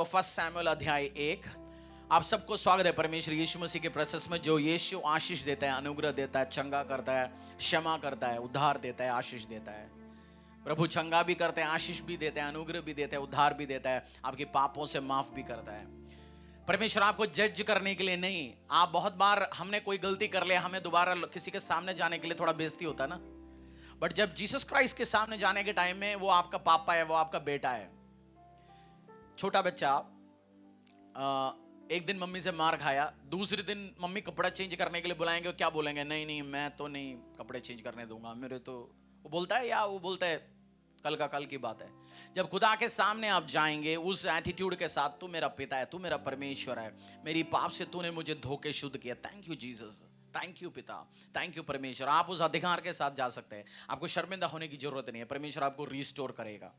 को first Samuel अध्याय 1। आप सबको स्वागत है परमेश्वर यीशु मसीह के प्रेजेंस में। जो यीशु आशीष देता है, अनुग्रह देता है, चंगा करता है, क्षमा करता है, उद्धार देता है, आशीष देता है। प्रभु चंगा भी करते हैं, आशीष भी देते हैं, अनुग्रह भी देते हैं, उद्धार भी देता है, आपके पापों से माफ भी करता है। परमेश्वर आपको जज करने के लिए नहीं। आप बहुत बार हमने कोई गलती कर लिया, हमें दोबारा किसी के सामने जाने के लिए थोड़ा बेइज्जती होता है ना। बट जब जीसस क्राइस्ट के सामने जाने के टाइम में वो आपका पापा है, वो आपका बेटा है। छोटा बच्चा एक दिन मम्मी से मार खाया, दूसरे दिन मम्मी कपड़ा चेंज करने के लिए बुलाएंगे, क्या बोलेंगे? नहीं नहीं, मैं तो नहीं कपड़े चेंज करने दूंगा, मेरे तो वो बोलता है, या वो बोलता है कल का कल की बात है। जब खुदा के सामने आप जाएंगे उस एटीट्यूड के साथ, तू मेरा पिता है, तू मेरा परमेश्वर है, मेरी पाप से तूने मुझे धो के शुद्ध किया, thank you Jesus, thank you पिता, थैंक यू परमेश्वर। आप उस अधिकार के साथ जा सकते हैं। आपको शर्मिंदा होने की जरूरत नहीं है। परमेश्वर आपको रिस्टोर करेगा,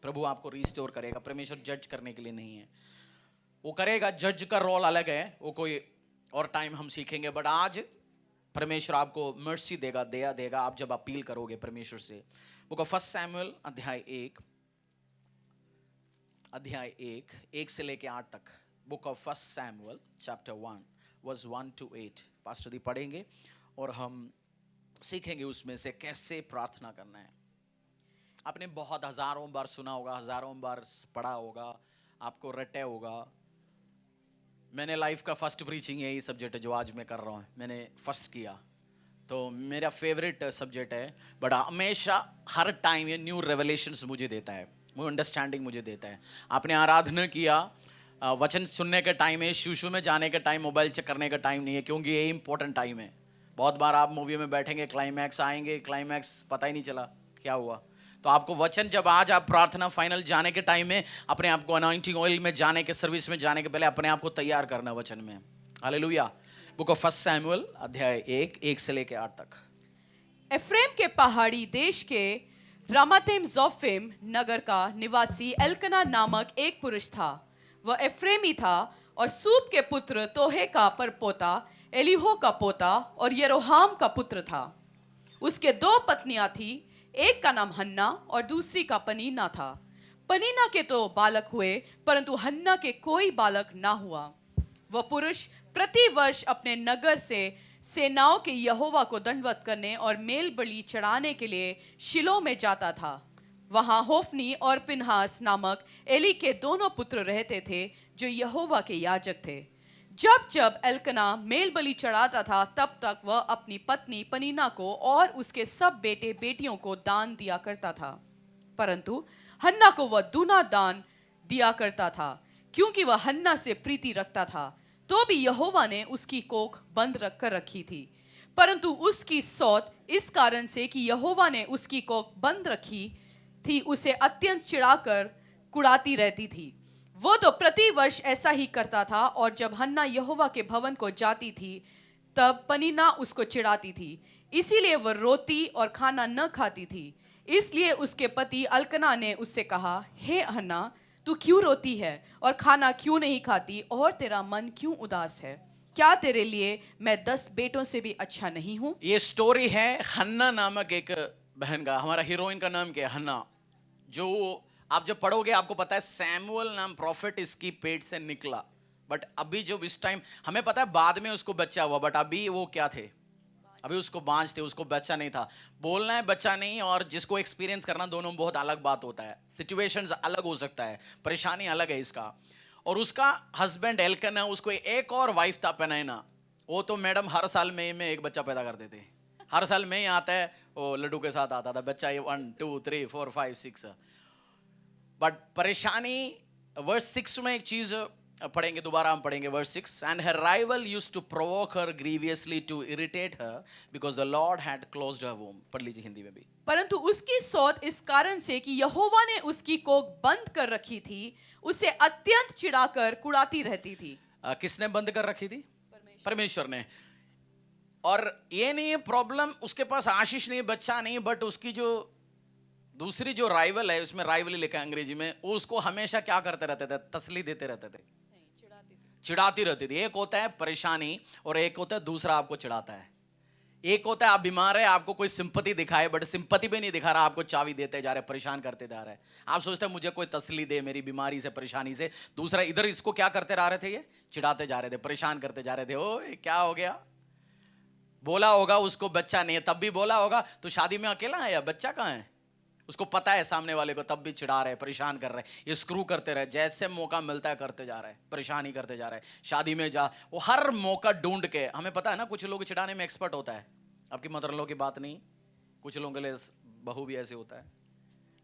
प्रभु आपको रिस्टोर करेगा। परमेश्वर जज करने के लिए नहीं है, वो करेगा। जज का रोल अलग है, वो कोई और टाइम हम सीखेंगे। बट आज परमेश्वर आपको मर्सी देगा, दया देगा, आप जब अपील करोगे परमेश्वर से। बुक ऑफ फर्स्ट सैमुएल अध्याय 1 से लेके 8 तक। Book of first Samuel chapter 1 verse 1 to 8 pastor दी पढ़ेंगे और हम सीखेंगे उसमें से कैसे प्रार्थना करना है। आपने बहुत हजारों बार सुना होगा, हजारों बार पढ़ा होगा, आपको रटे होगा। मैंने लाइफ का फर्स्ट प्रीचिंग यही सब्जेक्ट है जो आज मैं कर रहा हूँ। मैंने फर्स्ट किया तो मेरा फेवरेट सब्जेक्ट है। बट हमेशा हर टाइम ये न्यू रेवलेशंस मुझे देता है, वो अंडरस्टैंडिंग मुझे देता है। आपने आराधना किया, वचन सुनने के टाइम है, शुशु में जाने के टाइम, मोबाइल चेक करने का टाइम नहीं है, क्योंकि ये इंपॉर्टेंट टाइम है। बहुत बार आप मूवी में बैठेंगे, क्लाइमैक्स आएंगे, क्लाइमैक्स पता ही नहीं चला क्या हुआ। तो आपको वचन, जब आज आप प्रार्थना फाइनल जाने के टाइम में अपने आप को अनॉइंटिंग ऑयल में जाने के, सर्विस में जाने के पहले अपने आप को तैयार करना वचन में। Hallelujah. Book of first Samuel अध्याय 1 से लेके 8 तक। एफ्रेम के पहाड़ी देश के रामातेम जोफिम नगर का निवासी एल्कना नामक एक पुरुष था। वह एफ्रेमी था और सूप के पुत्र तोहे का परपोता, एलीहो का पोता और यरोहाम का पुत्र था। उसके 2 पत्नियां थी, एक का नाम हन्ना और दूसरी का पनीना था। पनीना के तो बालक हुए, परंतु हन्ना के कोई बालक ना हुआ। वह पुरुष प्रति वर्ष अपने नगर से सेनाओं के यहोवा को दंडवत करने और मेल बलि चढ़ाने के लिए शिलो में जाता था। वहां होफनी और पिनहास नामक एली के 2 पुत्र रहते थे, जो यहोवा के याजक थे। जब जब एल्कना मेल बलि चढ़ाता था, तब तक वह अपनी पत्नी पनीना को और उसके सब बेटे बेटियों को दान दिया करता था। परंतु हन्ना को वह दूना दान दिया करता था, क्योंकि वह हन्ना से प्रीति रखता था। तो भी यहोवा ने उसकी कोख बंद रख रखी थी। परंतु उसकी सौत इस कारण से कि यहोवा ने उसकी कोख बंद रखी थी, उसे अत्यंत चिढ़ाकर कुड़ाती रहती थी। वो तो प्रति वर्ष ऐसा ही करता था, और जब हन्ना यहोवा के भवन को जाती थी, तब पनीना उसको चिढ़ाती थी। इसीलिए वह रोती और खाना न खाती थी। इसलिए उसके पति अल्कना ने उससे कहा, हे हन्ना, तू क्यों रोती है और खाना क्यों नहीं खाती, और तेरा मन क्यों उदास है? क्या तेरे लिए मैं 10 बेटों से भी अच्छा नहीं हूं? ये स्टोरी है हन्ना नामक एक बहन का। हमारा हीरोइन का नाम क्या है? हन्ना। जो आप जब पढ़ोगे आपको पता है सैमुअल नाम प्रॉफिट इसकी पेट से निकला। बट अभी जो इस टाइम हमें पता है बाद में उसको बच्चा हुआ, बट अभी वो क्या थे? अभी उसको बांझ थे, उसको बच्चा नहीं था। बोलना है बच्चा नहीं और जिसको एक्सपीरियंस करना, दोनों में बहुत अलग बात होता है। सिचुएशंस अलग हो सकता है, परेशानी अलग है इसका। और उसका हस्बैंड एल्कना, उसको एक और वाइफ था पेनैना। वो तो मैडम हर साल मई में एक बच्चा पैदा कर देते। हर साल मई आता है, वो लड्डू के साथ आता था बच्चा, ये 1 2 3 4 5 6। बट परेशानी वर्स 6 में एक चीज पढ़ेंगे, दोबारा हम पढ़ेंगे verse 6। And her rival used to provoke her grievously to irritate her because the lord had closed her womb. पढ़ लीजिए हिंदी में भी। परंतु उसकी सौत इस कारण से कि यहोवा ने उसकी कोख बंद कर रखी थी, उसे अत्यंत चिढ़ाकर कुड़ाती रहती थी। किसने बंद कर रखी थी? परमेश्वर ने। और ये नहीं है प्रॉब्लम, उसके पास आशीष नहीं, बच्चा नहीं, बट उसकी जो दूसरी जो राइवल है, उसमें राइवली लिखा है अंग्रेजी में, वो उसको हमेशा क्या करते रहते थे? तसल्ली देते रहते थे, चिढ़ाती रहती थी। एक होता है परेशानी और एक होता है दूसरा आपको चिढ़ाता है। एक होता है आप बीमार है, आपको कोई सिंपैथी दिखाए, बट सिंपैथी भी नहीं दिखा रहा, आपको चाबी देते जा रहे, परेशान करते जा रहे हैं। आप सोचते हैं मुझे कोई तसल्ली दे मेरी बीमारी से, परेशानी से। दूसरा इधर इसको क्या करते रह रहे थे, ये चिढ़ाते जा रहे थे, परेशान करते जा रहे थे। ओ क्या हो गया, बोला होगा उसको बच्चा नहीं है, तब भी बोला होगा तो शादी में अकेला है या बच्चा कहाँ है, उसको पता है सामने वाले को, तब भी चिढ़ा रहे, परेशान कर रहे, ये स्क्रू करते रहे, जैसे मौका मिलता है करते जा रहे हैं, परेशान ही करते जा रहे हैं। शादी में जा, वो हर मौका ढूंढ के, हमें पता है ना कुछ लोग चिढ़ाने में एक्सपर्ट होता है, आपकी मदर लो की बात नहीं, कुछ लोगों के लिए बहू भी ऐसे होता है,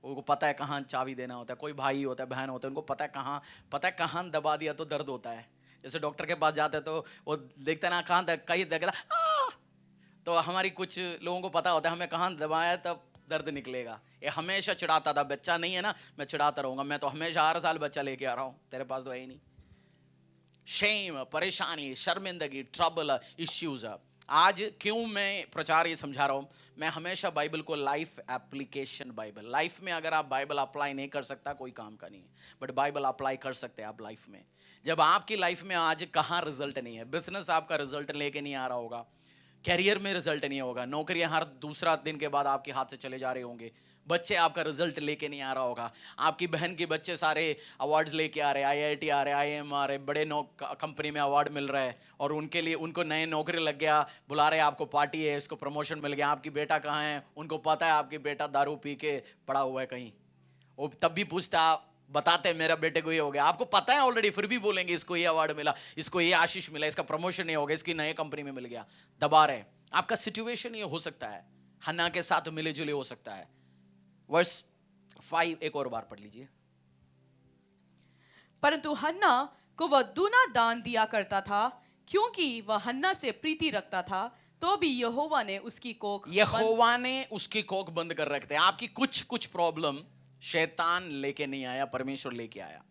उनको पता है कहाँ चाबी देना होता है, कोई भाई होता है, बहन होता है, उनको पता है कहाँ दबा दिया तो दर्द होता है। जैसे डॉक्टर के पास जाते हैं तो वो देखते ना कहाँ कहीं देखता, तो हमारी कुछ लोगों को पता होता है हमें कहाँ दबाया तब दर्द निकलेगा। ये हमेशा चिढ़ाता था, बच्चा नहीं है ना, मैं चिढ़ाता रहूंगा, मैं तो हमेशा हर साल बच्चा लेके आ रहा हूँ, तेरे पास तो है ही नहीं। शेम, परेशानी, शर्मिंदगी, ट्रबल, इश्यूज। आज क्यों मैं प्रचार ये समझा रहा हूँ, मैं हमेशा बाइबल को लाइफ एप्लीकेशन, बाइबल लाइफ में अगर आप बाइबल अप्लाई नहीं कर सकता कोई काम का नहीं है, बट बाइबल अप्लाई कर सकते हैं आप लाइफ में। जब आपकी लाइफ में आज कहाँ रिजल्ट नहीं है, बिजनेस आपका रिजल्ट लेके नहीं आ रहा होगा, कैरियर में रिजल्ट नहीं होगा, नौकरियां हर दूसरा दिन के बाद आपके हाथ से चले जा रहे होंगे, बच्चे आपका रिजल्ट लेके नहीं आ रहा होगा, आपकी बहन के बच्चे सारे अवार्ड्स लेके आ रहे, IIT आ रहे, IIM आ रहे, बड़े कंपनी में अवार्ड मिल रहा है, और उनके लिए उनको नए नौकरी लग गया, बुला रहे आपको, पार्टी है, इसको प्रमोशन मिल गया, आपकी बेटा कहाँ है, उनको पता है आपकी बेटा दारू पी के पड़ा हुआ है कहीं, वो तब भी पूछता, बताते हैं मेरा बेटे को ये हो गया, आपको पता है ऑलरेडी, फिर भी बोलेंगे इसको ये अवार्ड मिला, इसको ये आशीष मिला, इसका प्रमोशन नहीं हो गया, इसकी नई कंपनी में मिल गया, दबा रहे। आपका सिचुएशन ये हो सकता है, हन्ना के साथ मिले जुले हो सकता है। वर्स 5 एक और बार पढ़ लीजिए। परंतु हन्ना को वह दूना दान दिया करता था, क्योंकि वह हन्ना से प्रीति रखता था, तो भी यहोवा ने उसकी कोख बंद कर रखते हैं। आपकी कुछ प्रॉब्लम शैतान लेके नहीं आया, परमेश्वर लेके आया।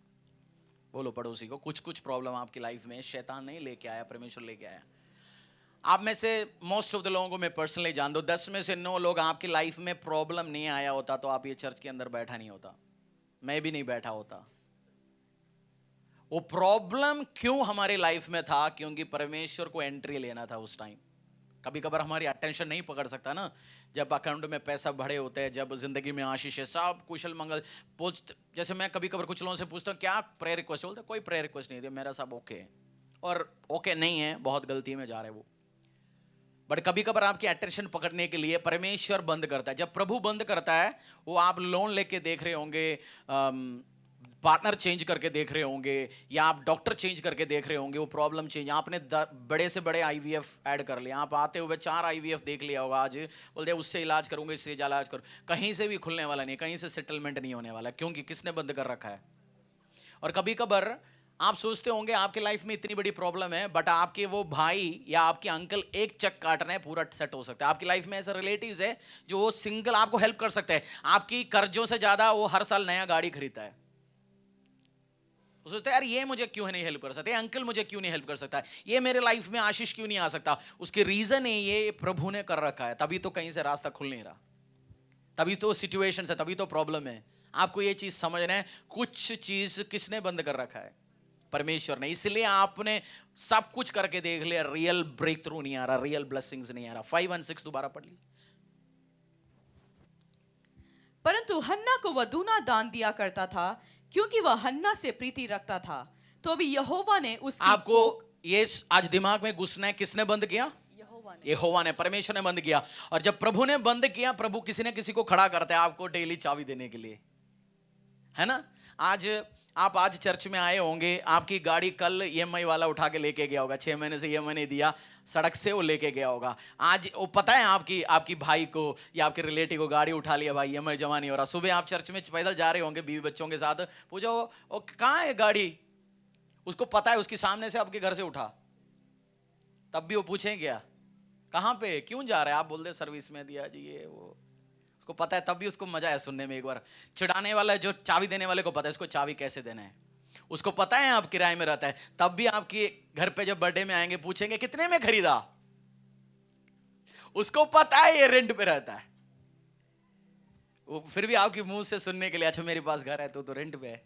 बोलो पड़ोसी को, कुछ प्रॉब्लम आपकी लाइफ में शैतान नहीं लेके आया, परमेश्वर लेके आया। आप में से मोस्ट ऑफ द लोगों को मैं पर्सनली जान दो, 10 में से 9 लोग आपकी लाइफ में प्रॉब्लम नहीं आया होता तो आप ये चर्च के अंदर बैठा नहीं होता, मैं भी नहीं बैठा होता। वो प्रॉब्लम क्यों हमारी लाइफ में था, क्योंकि परमेश्वर को एंट्री लेना था उस टाइम। कभी कभार हमारी अटेंशन नहीं पकड़ सकता ना, जब अकाउंट में पैसा भरे होते हैं, जब जिंदगी में आशीष है, सब कुशल मंगल जैसे मैं कभी कभार कुछ लोगों से पूछता हूँ क्या प्रेयर रिक्वेस्ट, बोलते कोई प्रेयर रिक्वेस्ट नहीं है, मेरा सब ओके है, और ओके नहीं है, बहुत गलती में जा रहे वो। बट कभी कभार आपकी अटेंशन पकड़ने के लिए परमेश्वर बंद करता है। जब प्रभु बंद करता है, वो आप लोन लेके देख रहे होंगे, पार्टनर चेंज करके देख रहे होंगे, या आप डॉक्टर चेंज करके देख रहे होंगे, वो प्रॉब्लम चेंज, आपने बड़े से बड़े IVF ऐड कर लिया, आप आते हुए 4 IVF देख लिया होगा, आज बोलते उससे इलाज करूंगा, इससे इलाज करूँ, कहीं से भी खुलने वाला नहीं, कहीं से सेटलमेंट नहीं होने वाला, क्योंकि किसने बंद कर रखा है। और कभी कभार आप सोचते होंगे आपकी लाइफ में इतनी बड़ी प्रॉब्लम है, बट आपके वो भाई या आपके अंकल एक चक काटना है, पूरा सेट हो सकता है। आपकी लाइफ में ऐसे रिलेटिव्स है जो वो सिंगल आपको हेल्प कर सकते हैं, आपकी कर्जों से ज्यादा वो हर साल नया गाड़ी खरीदता है। वो सोचते हैं यार ये मुझे क्यों नहीं हेल्प कर सकते, अंकल मुझे क्यों नहीं हेल्प कर सकता, ये मेरे लाइफ में आशीष क्यों नहीं आ सकता। उसके रीजन है ये प्रभु ने कर रखा है, तभी तो कहीं से रास्ता खुल नहीं रहा, तभी तो सिचुएशन है, तभी तो प्रॉब्लम है। आपको ये चीज समझना है, कुछ चीज किसने बंद कर रखा है, परमेश्वर ने। इसलिए आपने सब कुछ करके देख लिया, रियल ब्रेक थ्रू नहीं आ रहा, रियल ब्लेसिंग्स नहीं आ रहा। 5 और 6 दोबारा पढ़ लीजिए। परंतु हन्ना को वह दूना दान दिया करता था, क्योंकि वह हन्ना से प्रीति रखता था, तो भी यहोवा ने उसकी आपको ये आज दिमाग में घुसना है, किसने बंद किया, यहोवा ने, परमेश्वर ने बंद किया। और जब प्रभु ने बंद किया, प्रभु किसी ने किसी को खड़ा करता है आपको डेली चाबी देने के लिए, है ना। आप आज चर्च में आए होंगे, आपकी गाड़ी कल EMI वाला उठा के लेके गया होगा, 6 महीने से EMI नहीं दिया, सड़क से वो लेके गया होगा। आज वो पता है आपकी भाई को या आपके रिलेटिव को गाड़ी उठा लिया, भाई EMI जमा नहीं हो रहा। सुबह आप चर्च में पैदल जा रहे होंगे बीवी बच्चों के साथ, पूछो वो कहाँ है गाड़ी, उसको पता है उसके सामने से आपके घर से उठा, तब भी वो पूछें क्या कहाँ पे क्यों जा रहा है, आप बोल दे सर्विस में दिया जी ये वो, उसको पता है, तब भी उसको मजा है सुनने में। एक बार चिढ़ाने वाला जो चाबी देने वाले को पता है इसको चाबी कैसे देना है, उसको पता है आप किराए में रहता है, तब भी आपके घर पे जब बर्थडे में आएंगे पूछेंगे कितने में खरीदा, उसको पता है ये रेंट पे रहता है, वो फिर भी आपके मुंह से सुनने के लिए अच्छा मेरे पास घर है तो रेंट पे है।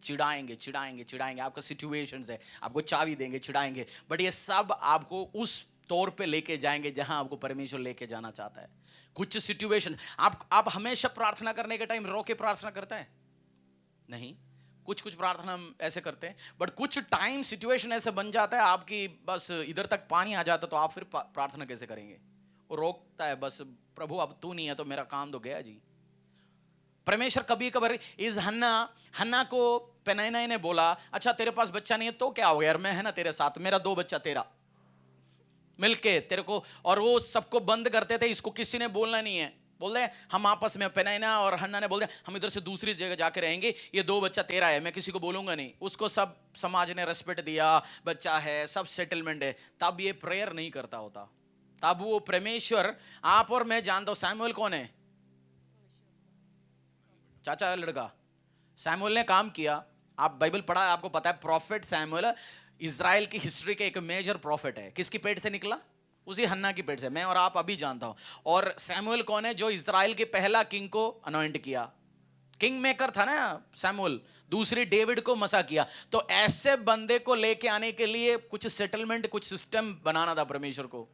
चिढ़ाएंगे, आपका सिचुएशंस है, आपको चाबी देंगे, चिढ़ाएंगे, बट ये सब आपको उस तौर पे लेके जाएंगे जहां आपको परमेश्वर लेके जाना चाहता है। कुछ सिचुएशन आप हमेशा प्रार्थना करने के टाइम रो के प्रार्थना करता है नहीं, कुछ कुछ प्रार्थना हम ऐसे करते हैं, बट कुछ टाइम सिचुएशन ऐसे बन जाता है आपकी बस इधर तक पानी आ जाता, तो आप फिर प्रार्थना कैसे करेंगे? वो रोकता है बस, प्रभु अब तू नहीं है तो मेरा काम तो गया जी। परमेश्वर कभी कभार इस हन्ना को पेनिन्ना ने बोला, अच्छा तेरे पास बच्चा नहीं है तो क्या हो गया यार, मैं है ना तेरे साथ, मेरा 2 बच्चा तेरा मिलके तेरे को। और वो सबको बंद करते थे, इसको किसी ने बोलना नहीं है, बोल रहे हम आपस में, पेनिन्ना और हन्ना ने बोल दिया हम इधर से दूसरी जगह जाके रहेंगे, ये 2 बच्चा तेरा है, मैं किसी को बोलूंगा नहीं। उसको सब समाज ने रेस्पेक्ट दिया, बच्चा है, सब सेटलमेंट है। तब ये प्रेयर नहीं करता होता, तब वो परमेश्वर, आप और मैं जानता हूं सैमुअल कौन है, चाचा लड़का सैमुअल ने काम किया। आप बाइबल पढ़ा, आपको पता है प्रॉफिट सैमुअल इजराइल की हिस्ट्री के एक मेजर प्रॉफिट है। किसकी पेट से निकला? उसी हन्ना की पेट से, मैं और आप अभी जानता हूं। और सैमुअल कौन है? जो इजराइल के पहला किंग को अनॉइंट किया, किंग मेकर था ना सैमुअल, दूसरी डेविड को मसा किया। तो ऐसे बंदे को लेके आने के लिए कुछ सेटलमेंट, कुछ सिस्टम बनाना था परमेश्वर को,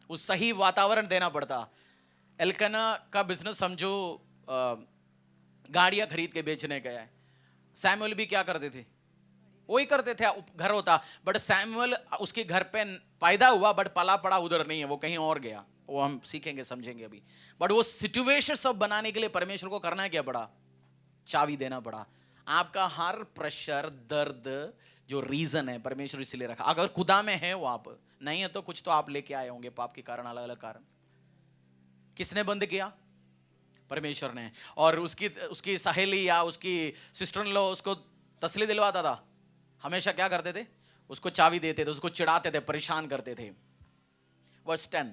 उस सही वातावरण देना पड़ता। एल्कना का बिजनेस समझो गाड़ियां खरीद के बेचने गया है, सैमुअल भी क्या करते थे? वही करते थे, घर होता, बट सैमुअल उसके घर पे पैदा हुआ, बट पला पड़ा उधर नहीं है, वो कहीं और गया। वो हम सीखेंगे समझेंगे अभी। बट वो सिचुएशन सब बनाने के लिए परमेश्वर को करना क्या पड़ा? चाबी देना पड़ा। आपका हर प्रेशर, दर्द, जो रीजन है परमेश्वर इसलिए रखा। अगर खुदा में है वो, आप नहीं है तो कुछ तो आप लेके आए होंगे पाप के कारण, अलग अलग कारण। किसने बंद किया? परमेश्वर ने। और उसकी सहेली या उसकी सिस्टर इन लॉ उसको तसल्ली दिलवाता था। हमेशा क्या करते थे? उसको चाबी देते थे, उसको चिढ़ाते थे, परेशान करते थे। वर्स 10,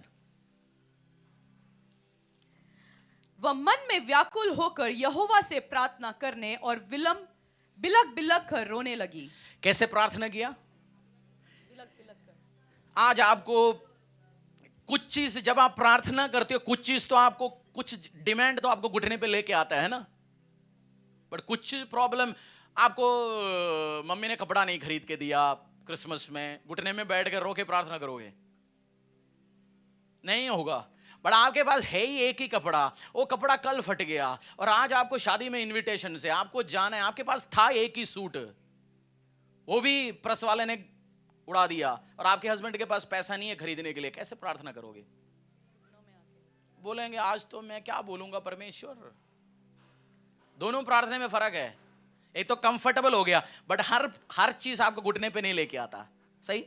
वह मन में व्याकुल होकर यहोवा से प्रार्थना करने और बिलक बिलक कर रोने लगी। कैसे प्रार्थना किया? बिलक बिलक कर। आज आपको कुछ चीज, जब आप प्रार्थना करते हो, कुछ चीज तो आपको, कुछ डिमांड तो आपको घुटने पे लेके आता है ना, बट कुछ प्रॉब्लम आपको, मम्मी ने कपड़ा नहीं खरीद के दिया क्रिसमस में, घुटने में बैठ कर रो के प्रार्थना करोगे? नहीं होगा। बट आपके पास है ही एक ही कपड़ा, वो कपड़ा कल फट गया और आज आपको शादी में इनविटेशन से आपको जाना है, आपके पास था एक ही सूट, वो भी प्रेस वाले ने उड़ा दिया, और आपके हस्बैंड के पास पैसा नहीं है खरीदने के लिए। कैसे प्रार्थना करोगे? बोलेंगे आज तो मैं क्या बोलूंगा परमेश्वर। दोनों प्रार्थना में फर्क है। एक तो कंफर्टेबल हो गया, बट हर चीज आपको घुटने पे नहीं लेके आता, सही।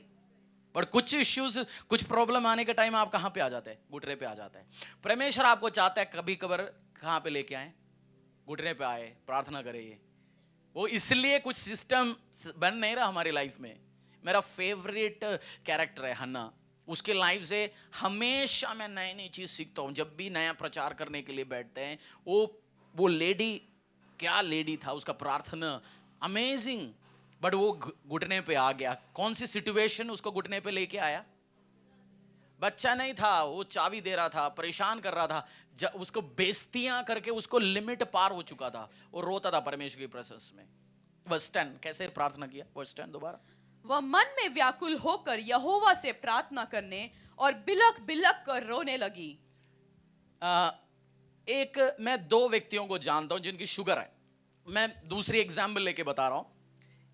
बट कुछ इश्यूज, कुछ प्रॉब्लम आने के टाइम आप कहां पे आ जाते हैं? घुटने पे आ जाते हैं। परमेश्वर आपको चाहता है कभी कभार कहां पे लेके आए? घुटने पे आए, प्रार्थना करिए। वो इसलिए कुछ सिस्टम बन नहीं रहा हमारी लाइफ में। मेरा फेवरेट कैरेक्टर है हन्ना, उसके लाइफ से हमेशा मैं नई नई चीज सीखता हूं। जब भी नया प्रचार करने के लिए बैठते हैं, वो लेडी, क्या लेडी था, उसका प्रार्थना अमेजिंग। बट वो घुटने पे आ गया। कौन सी सिचुएशन उसको घुटने पे लेके आया? बच्चा नहीं था, वो चाबी दे रहा था, परेशान कर रहा था, उसको बेइज्जतियां करके उसको लिमिट पार हो चुका था, वो रोता था परमेश्वर की प्रेजेंस में। वर्स 10, कैसे प्रार्थना किया? वर्स 10 दोबारा। वह मन में व्याकुल होकर यहोवा से प्रार्थना करने और बिलक बिलक कर रोने लगी। मैं 2 व्यक्तियों को जानता हूं जिनकी शुगर है। मैं दूसरी एग्जाम्पल लेके बता रहा हूं।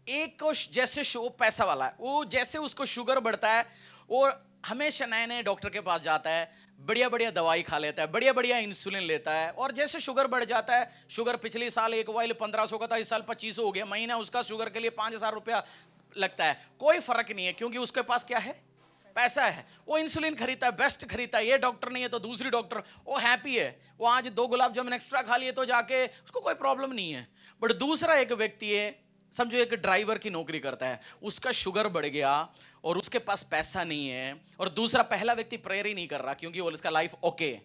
एक को जैसे वो पैसा वाला है, वो जैसे उसको शुगर बढ़ता है, वो हमेशा नए नए डॉक्टर के पास जाता है, बढ़िया बढ़िया दवाई खा लेता है, बढ़िया बढ़िया इंसुलिन लेता है। और जैसे शुगर बढ़ जाता है, शुगर पिछले साल एक वाइल 1500 का था, इस साल 2500 हो गया, महीना उसका शुगर के लिए 5000 रुपया लगता है। कोई फर्क नहीं है, क्योंकि उसके पास क्या है? पैसा है। वो इंसुलिन खरीदता है, बेस्ट खरीदता है। ये डॉक्टर नहीं है तो दूसरी डॉक्टर, वो हैप्पी है। वो आज 2 गुलाब जामुन एक्स्ट्रा खा लिए तो जाके उसको कोई प्रॉब्लम नहीं है। बट दूसरा एक व्यक्ति है, समझो एक ड्राइवर की नौकरी करता है, उसका शुगर बढ़ गया और उसके पास पैसा नहीं है। और दूसरा, पहला व्यक्ति प्रेयर ही नहीं कर रहा क्योंकि वो उसका लाइफ ओके।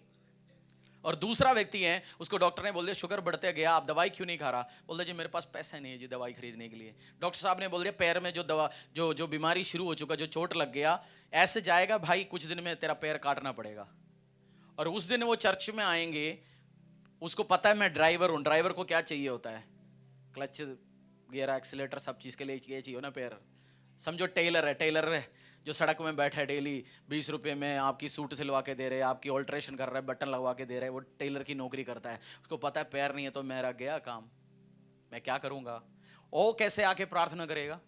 और दूसरा व्यक्ति है, उसको डॉक्टर ने बोल दिया शुगर बढ़ते गया, आप दवाई क्यों नहीं खा रहा? बोल दिया जी मेरे पास पैसा नहीं है जी दवाई खरीदने के लिए। डॉक्टर साहब ने बोल दिया पैर में जो बीमारी शुरू हो चुका, जो चोट लग गया, ऐसे जाएगा भाई, कुछ दिन में तेरा पैर काटना पड़ेगा। और उस दिन वो चर्च में आएंगे, उसको पता है मैं ड्राइवर हूं, ड्राइवर को क्या चाहिए होता है? क्लच, गियर, एक्सीलेटर, सब चीज के लिए चाहिए ना पैर। समझो टेलर है, टेलर जो सड़क में बैठा है डेली 20 रुपये में आपकी सूट सिलवा के दे रहे हैं, आपकी ऑल्ट्रेशन कर रहा है, बटन लगवा के दे रहे हैं, वो टेलर की नौकरी करता है, उसको पता है पैर नहीं है तो मेरा गया काम, मैं क्या करूंगा। वो कैसे आके प्रार्थना करेगा,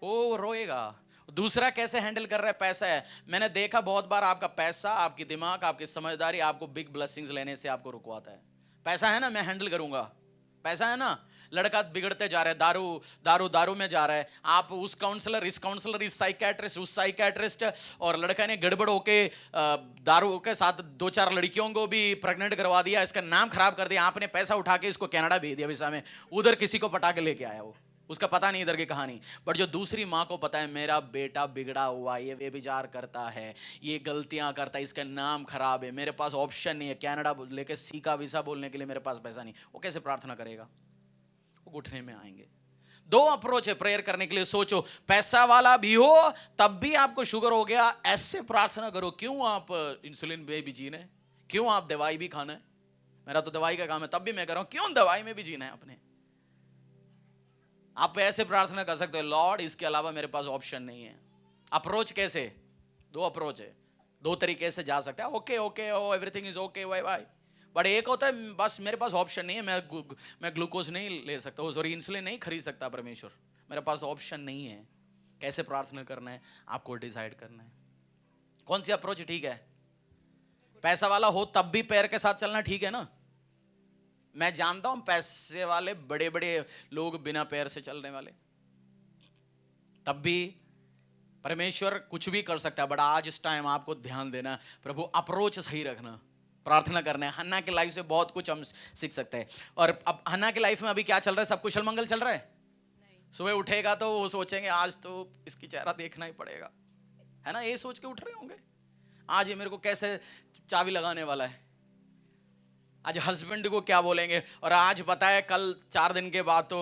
वो रोएगा। दूसरा कैसे हैंडल कर रहा है, पैसा है। मैंने देखा बहुत बार आपका पैसा, आपकी दिमाग, आपकी समझदारी आपको बिग ब्लेसिंग्स लेने से आपको रुकवाता है। पैसा है ना, मैं हैंडल करूंगा, पैसा है ना। लड़का बिगड़ते जा रहा है, दारू में जा रहा है, आप उस काउंसलर, इस साइकेट्रिस्ट, उस साइकेट्रिस्ट, और लड़का ने गड़बड़ होके दारू के साथ 2-4 लड़कियों को भी प्रेग्नेंट करवा दिया, इसका नाम खराब कर दिया। आपने पैसा उठा के इसको कनाडा भेज दिया वीसा में, उधर किसी को पटा के लेके आया, वो उसका पता नहीं इधर की कहानी। बट जो दूसरी माँ को पता है मेरा बेटा बिगड़ा हुआ, ये व्यभिचार करता है, ये गलतियां करता है, इसका नाम खराब है, मेरे पास ऑप्शन नहीं है, कनाडा लेके सी का वीसा बोलने के लिए मेरे पास पैसा नहीं, वो कैसे प्रार्थना करेगा। वो घुटने में आएंगे। 2 अप्रोच है प्रेयर करने के लिए। सोचो, पैसा वाला भी हो तब भी आपको शुगर हो गया, ऐसे प्रार्थना करो। क्यों आप इंसुलिन में भी जीना है, क्यों आप दवाई भी खाना है, मेरा तो दवाई का काम है तब भी मैं कर रहा हूं, क्यों दवाई में भी जीना है अपने। आप ऐसे प्रार्थना कर सकते हो, लॉर्ड इसके अलावा मेरे पास ऑप्शन नहीं है। अप्रोच कैसे, 2 अप्रोच है, 2 तरीके से जा सकते हैं। Okay okay, oh everything is okay, why why. But एक होता है बस मेरे पास ऑप्शन नहीं है, मैं ग्लूकोज नहीं ले सकता, सॉरी इंसुलिन नहीं खरीद सकता परमेश्वर, मेरे पास ऑप्शन नहीं है। कैसे प्रार्थना करना है आपको डिसाइड करना है। कौन सी अप्रोच ठीक है। पैसा वाला हो तब भी पैर के साथ चलना ठीक है ना। मैं जानता हूं पैसे वाले बड़े बड़े लोग बिना पैर से चलने वाले, तब भी परमेश्वर कुछ भी कर सकता है। बट आज इस टाइम आपको ध्यान देना, प्रभु अप्रोच सही रखना, प्रार्थना करना है। हन्ना की लाइफ से बहुत कुछ हम सीख सकते हैं। और अब हन्ना की लाइफ में अभी क्या चल रहा है, सब कुशल मंगल चल रहा है। सुबह उठेगा तो वो सोचेंगे आज तो इसकी चेहरा देखना ही पड़ेगा, है ना, ये सोच के उठ रहे होंगे आज ये मेरे को कैसे चाबी लगाने वाला है, आज हस्बैंड को क्या बोलेंगे। और आज पता है कल 4 दिन के बाद तो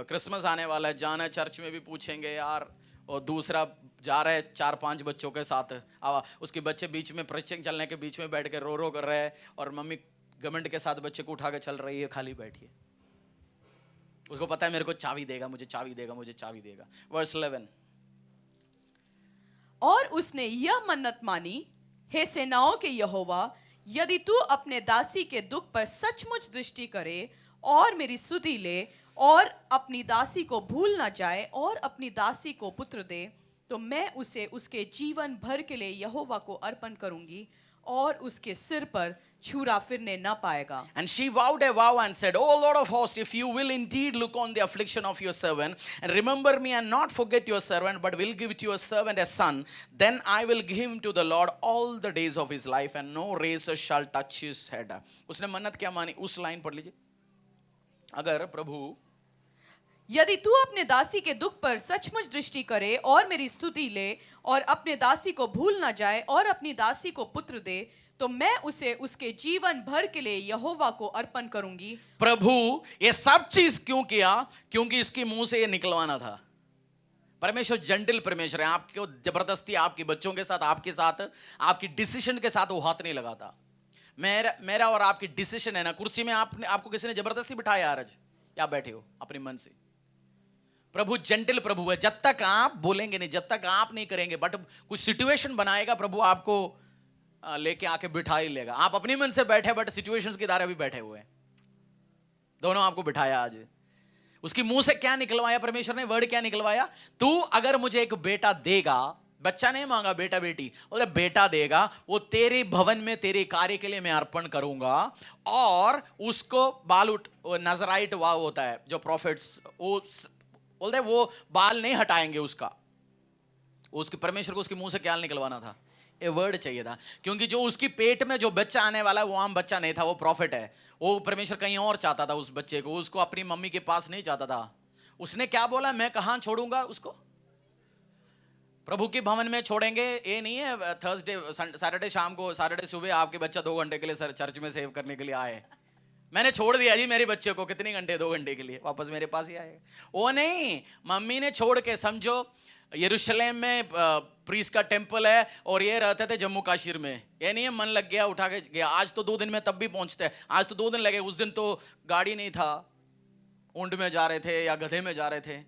क्रिसमस आने वाला है, जाना है चर्च में भी पूछेंगे यार। और दूसरा जा रहा है 4-5 बच्चों के साथ, उसके बच्चे बीच में प्रीचिंग चलने के बीच में बैठ के रो कर रहे हैं, और मम्मी गवर्नमेंट के साथ बच्चे को उठा के चल रही है, खाली बैठिए। उसको पता है मेरे को चाबी देगा, मुझे चाबी देगा, मुझे चाबी देगा। वर्स 11, और उसने यह मन्नत मानी, हे सेनाओं के यहोवा, यदि तू अपने दासी के दुख पर सचमुच दृष्टि करे और मेरी सुधि ले और अपनी दासी को भूल ना जाए और अपनी दासी को पुत्र दे, तो मैं उसे उसके जीवन भर के लिए यहोवा को अर्पण करूंगी और उसके सिर पर छुरा फिरने न पाएगा। And she vowed a vow and said, O Lord of hosts, if you will indeed look on the affliction of your servant and remember me and not forget your servant, but will give to your servant a son, then I will give him to the Lord all the days of his life, and no razor shall touch his head. उसने मन्नत क्या मानी, उस line पढ़ लीजिए। अगर प्रभु यदि तू अपने दासी के दुख पर सचमुच दृष्टि करे और मेरी स्तुति ले और अपने दासी को भूल ना जाए और अपनी दासी को पुत्र दे, तो मैं उसे उसके जीवन भर के लिए यहोवा को अर्पण करूंगी। प्रभु ये सब चीज क्यों किया, क्योंकि इसके मुंह से ये निकलवाना था। परमेश्वर जंटिल परमेश्वर है, आपको जबरदस्ती आपके बच्चों के साथ, आपके साथ, आपकी डिसीजन के साथ वो हाथ नहीं लगाता। मेरा और आपकी डिसीजन है ना, कुर्सी में आपको किसी ने जबरदस्ती बिठाया आज, या बैठे हो अपने मन से। प्रभु जंटिल प्रभु है, जब तक आप बोलेंगे नहीं, जब तक आप नहीं करेंगे, बट कुछ सिचुएशन बनाएगा प्रभु, आपको लेके आके बिठा ही लेगा। आप अपने मन से बैठे, बट सिचुएशंस के द्वारा भी बैठे हुए हैं, दोनों आपको बिठाया आज। उसकी मुंह से क्या निकलवाया परमेश्वर ने, वर्ड क्या निकलवाया, तू अगर मुझे एक बेटा देगा, बच्चा नहीं मांगा, बेटा बेटी, बोले बेटा देगा, वो तेरे भवन में तेरे कार्य के लिए मैं अर्पण करूंगा। और उसको बाल नजराइट वाव होता है, जो प्रॉफिट्स वो बोलते वो बाल नहीं हटाएंगे उसका। उसके परमेश्वर को उसके मुंह से क्या निकलवाना था, ए वर्ड चाहिए था। क्योंकि जो उसकी पेट में जो बच्चा आने वाला है वो आम बच्चा नहीं था, वो प्रॉफिट है। वो परमेश्वर कहीं और चाहता था उस बच्चे को, उसको अपनी मम्मी के पास नहीं चाहता था। उसने क्या बोला, मैं कहां छोड़ूंगा उसको, प्रभु के भवन में छोड़ेंगे। ये नहीं है थर्सडे सैटरडे शाम को, सैटरडे सुबह आपके बच्चा 2 घंटे के लिए चर्च में सेव करने के लिए आए, मैंने छोड़ दिया जी मेरे बच्चे को, कितने घंटे, 2 घंटे के लिए, वापस मेरे पास ही आएगा। वो नहीं, मम्मी ने छोड़ के, समझो यरूशलेम में प्रीस का टेम्पल है और ये रहते थे जम्मू कश्मीर में। ये नहीं है मन लग गया उठा के गया, आज तो 2 दिन में तब भी पहुंचते हैं, आज तो 2 दिन लगे, उस दिन तो गाड़ी नहीं था, ऊंट में जा रहे थे या गधे में जा रहे थे।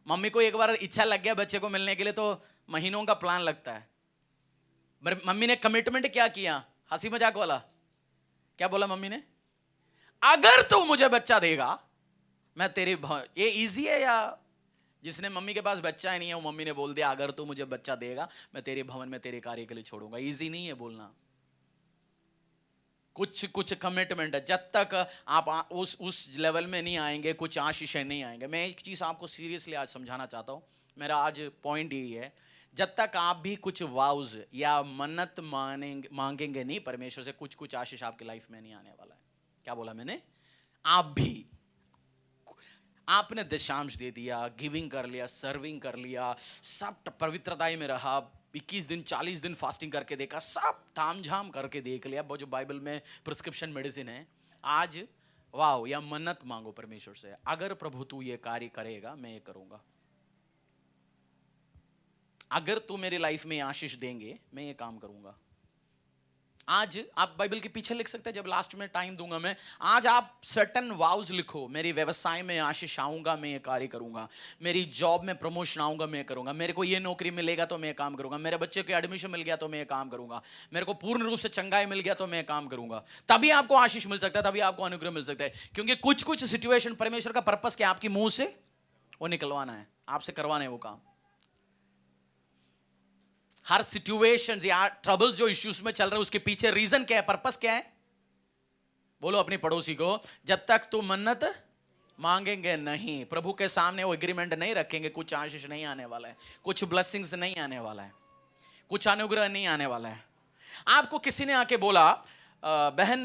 मम्मी को एक बार इच्छा लग गया बच्चे को मिलने के लिए, तो महीनों का प्लान लगता है। मेरी मम्मी ने कमिटमेंट क्या किया, हंसी मजाक वाला क्या बोला मम्मी ने, अगर तू मुझे बच्चा देगा मैं तेरी ये इजी है या जिसने मम्मी के पास बच्चा ही नहीं है वो मम्मी ने बोल दिया अगर तू मुझे बच्चा देगा मैं तेरे भवन में तेरे कार्य के लिए छोड़ूंगा। इजी नहीं है बोलना। कुछ कमिटमेंट है। जब तक आप उस लेवल में नहीं आएंगे कुछ आशीषें नहीं आएंगे। मैं एक चीज आपको सीरियसली आज समझाना चाहता हूं। मेरा आज पॉइंट यही है, जब तक आप भी कुछ वाउज या मन्नत मांगेंगे नहीं परमेश्वर से, कुछ आशीष आपकी लाइफ में नहीं आने वाला है। क्या बोला मैंने? आप भी, आपने दशांश दे दिया, गिविंग कर लिया, सर्विंग कर लिया, सब पवित्रताई में रहा, 21 दिन 40 दिन फास्टिंग करके देखा, सब तामझाम करके देख लिया, वो जो बाइबल में प्रिस्क्रिप्शन मेडिसिन है। आज वाओ या मन्नत मांगो परमेश्वर से, अगर प्रभु तू ये कार्य करेगा मैं ये करूंगा, अगर तू मेरी लाइफ में आशीष देंगे मैं ये काम करूंगा। आज आप बाइबल के पीछे लिख सकते हैं, जब लास्ट में टाइम दूंगा मैं, आज आप सर्टन वाउज लिखो, मेरी व्यवसाय में आशीष आऊंगा मैं ये कार्य करूंगा, मेरी जॉब में प्रमोशन आऊंगा मैं ये करूंगा, मेरे को ये नौकरी मिलेगा तो मैं ये काम करूंगा, मेरे बच्चे को एडमिशन मिल गया तो मैं ये काम करूंगा, मेरे को पूर्ण रूप से चंगाई मिल गया तो मैं ये काम करूंगा। तभी आपको आशीष मिल सकता है, तभी आपको अनुग्रह मिल सकता है। क्योंकि कुछ सिचुएशन परमेश्वर का पर्पस क्या, आपकी मुंह से वो निकलवाना है, आपसे करवाना है वो काम। हर सिचुएशन या ट्रबल्स जो इश्यूज में चल रहे हैं उसके पीछे रीजन क्या है, पर्पस क्या है? बोलो अपनी पड़ोसी को, जब तक तू मन्नत मांगेंगे नहीं, प्रभु के सामने वो एग्रीमेंट नहीं रखेंगे, कुछ आशीष नहीं आने वाला है, कुछ ब्लेसिंग्स नहीं आने वाला है, कुछ अनुग्रह नहीं आने वाला है। आपको किसी ने आके बोला बहन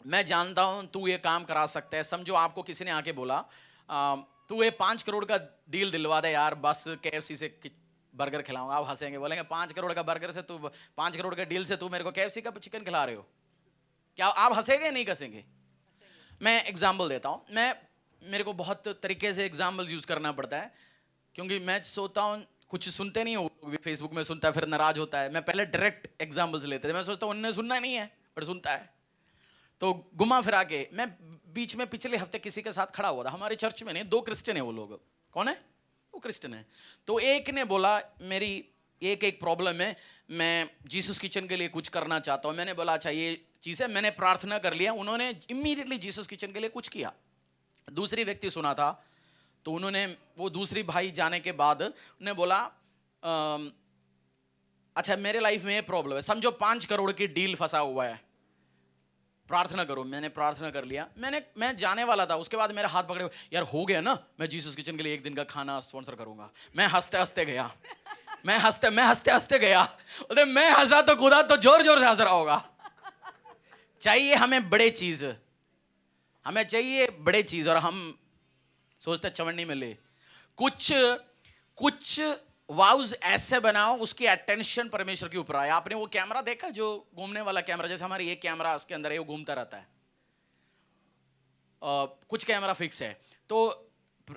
मैं जानता हूं तू ये काम करा सकता है। समझो आपको किसी ने आके बोला तू ये 5 करोड़ का डील दिलवा दे यार, बस KFC से बर्गर खिलाऊंगा। आप हंसेंगे, बोलेंगे 5 करोड़ का बर्गर से तू, 5 करोड़ का डील से तू मेरे को KFC का चिकन खिला रहे हो क्या? आप हंसेंगे नहीं हंसेंगे? मैं एग्जाम्पल देता हूं। मेरे को बहुत तरीके से एग्जाम्पल यूज करना पड़ता है, क्योंकि मैं सोचता हूं कुछ सुनते नहीं हो, फेसबुक में सुनता है फिर नाराज होता है। मैं पहले डायरेक्ट एग्जाम्पल्स लेते थे, मैं सोचता हूं उन्होंने सुनना नहीं है पर सुनता है, तो घुमा फिरा के। मैं बीच में पिछले हफ्ते किसी के साथ खड़ा हुआ था, हमारे चर्च में नहीं, 2 क्रिश्चियन है वो लोग। कौन है वो? क्रिश्चियन है। तो एक ने बोला मेरी एक प्रॉब्लम है, मैं जीसस किचन के लिए कुछ करना चाहता हूं। मैंने बोला अच्छा ये चीज है, मैंने प्रार्थना कर लिया। उन्होंने इमीडिएटली जीसस किचन के लिए कुछ किया। दूसरी व्यक्ति सुना था, तो उन्होंने, वो दूसरी भाई जाने के बाद उन्होंने बोला अच्छा मेरे लाइफ में ये प्रॉब्लम है, समझो 5 करोड़ की डील फंसा हुआ है, प्रार्थना करो। मैंने प्रार्थना कर लिया, मैं जाने वाला था, उसके बाद मेरा हाथ पकड़े, यार हो गया ना, मैं जीसस किचन के लिए 1 दिन का खाना स्पॉन्सर करूंगा। मैं हंसते हंसते गया, मैं हंसते हंसते गया। अरे मैं हंसा तो खुदा तो जोर जोर से हंस रहा होगा। चाहिए हमें बड़े चीज, हमें चाहिए बड़े चीज, और हम सोचते चवन्नी में ले। कुछ वाउज ऐसे बनाओ उसकी अटेंशन परमेश्वर के ऊपर आए। आपने वो कैमरा देखा जो घूमने वाला कैमरा, जैसे हमारे ये कैमरा इसके अंदर है, वो घूमता रहता है। कुछ कैमरा फिक्स है, तो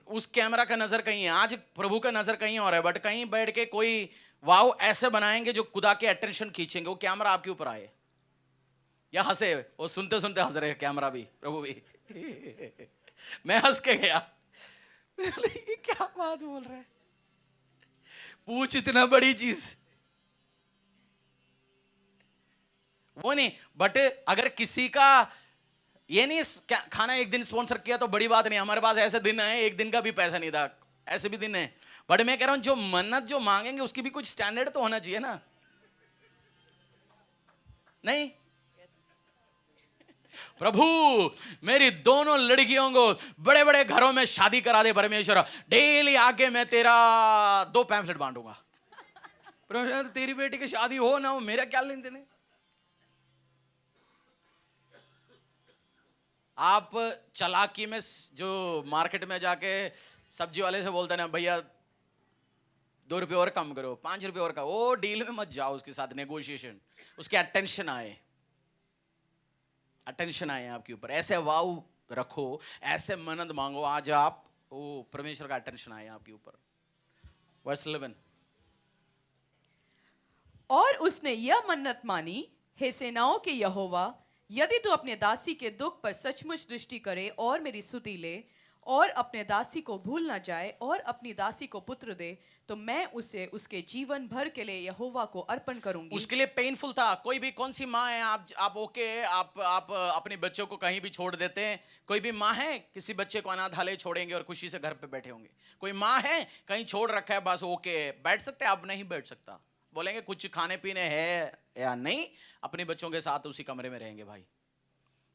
उस कैमरा का नजर कहीं है, आज प्रभु का नजर कहीं और है, बट कहीं बैठ के कोई वाव ऐसे बनाएंगे जो खुदा के अटेंशन खींचेंगे, वो कैमरा आपके ऊपर आए। या हंसे, वो सुनते सुनते हंस रहे, कैमरा भी, प्रभु भी। मैं हंस के गया, ये क्या बात बोल रहा है, पूछ इतना बड़ी चीज वो नहीं। बट अगर किसी का ये नहीं खाना 1 दिन स्पॉन्सर किया तो बड़ी बात नहीं। हमारे पास ऐसे दिन है 1 दिन का भी पैसा नहीं था, ऐसे भी दिन है। बट मैं कह रहा हूं जो मन्नत जो मांगेंगे उसकी भी कुछ स्टैंडर्ड तो होना चाहिए ना, नहीं? प्रभु मेरी दोनों लड़कियों को बड़े बड़े घरों में शादी करा दे परमेश्वर, डेली आके मैं तेरा 2 पैम्फलेट बांटूंगा। परमेश्वर तेरी बेटी की शादी हो ना हो, मेरा क्या लेन देन है? आप चालाकी में जो मार्केट में जाके सब्जी वाले से बोलते हैं ना, भैया 2 रुपये और कम करो, 5 रुपये और का, वो डील में मत जाओ उसके साथ, नेगोशिएशन, उसके अटेंशन आए आपके ऊपर। ऐसे वाव रखो, ऐसे मन्नत मांगो, आज आप वो परमेश्वर का अटेंशन आए आपके ऊपर। वर्स 11, और उसने यह मन्नत मानी, हे सेनाओं के यहोवा, यदि तू अपने दासी के दुख पर सचमुच दृष्टि करे और मेरी स्तुति ले और अपने दासी को भूल ना जाए और अपनी दासी को पुत्र दे, तो मैं उसे उसके जीवन भर के लिए यहोवा को अर्पण करूंगी। उसके लिए पेनफुल था। कोई भी, कौन सी माँ है, आप ओके है, आप अपने बच्चों को कहीं भी छोड़ देते हैं? कोई भी माँ है किसी बच्चे को अनाथालय छोड़ेंगे और खुशी से घर पे बैठे होंगे? कोई माँ है कहीं छोड़ रखा है बस ओके है, बैठ सकते हैं? अब नहीं बैठ सकता। बोलेंगे कुछ खाने पीने है या नहीं, अपने बच्चों के साथ उसी कमरे में रहेंगे भाई।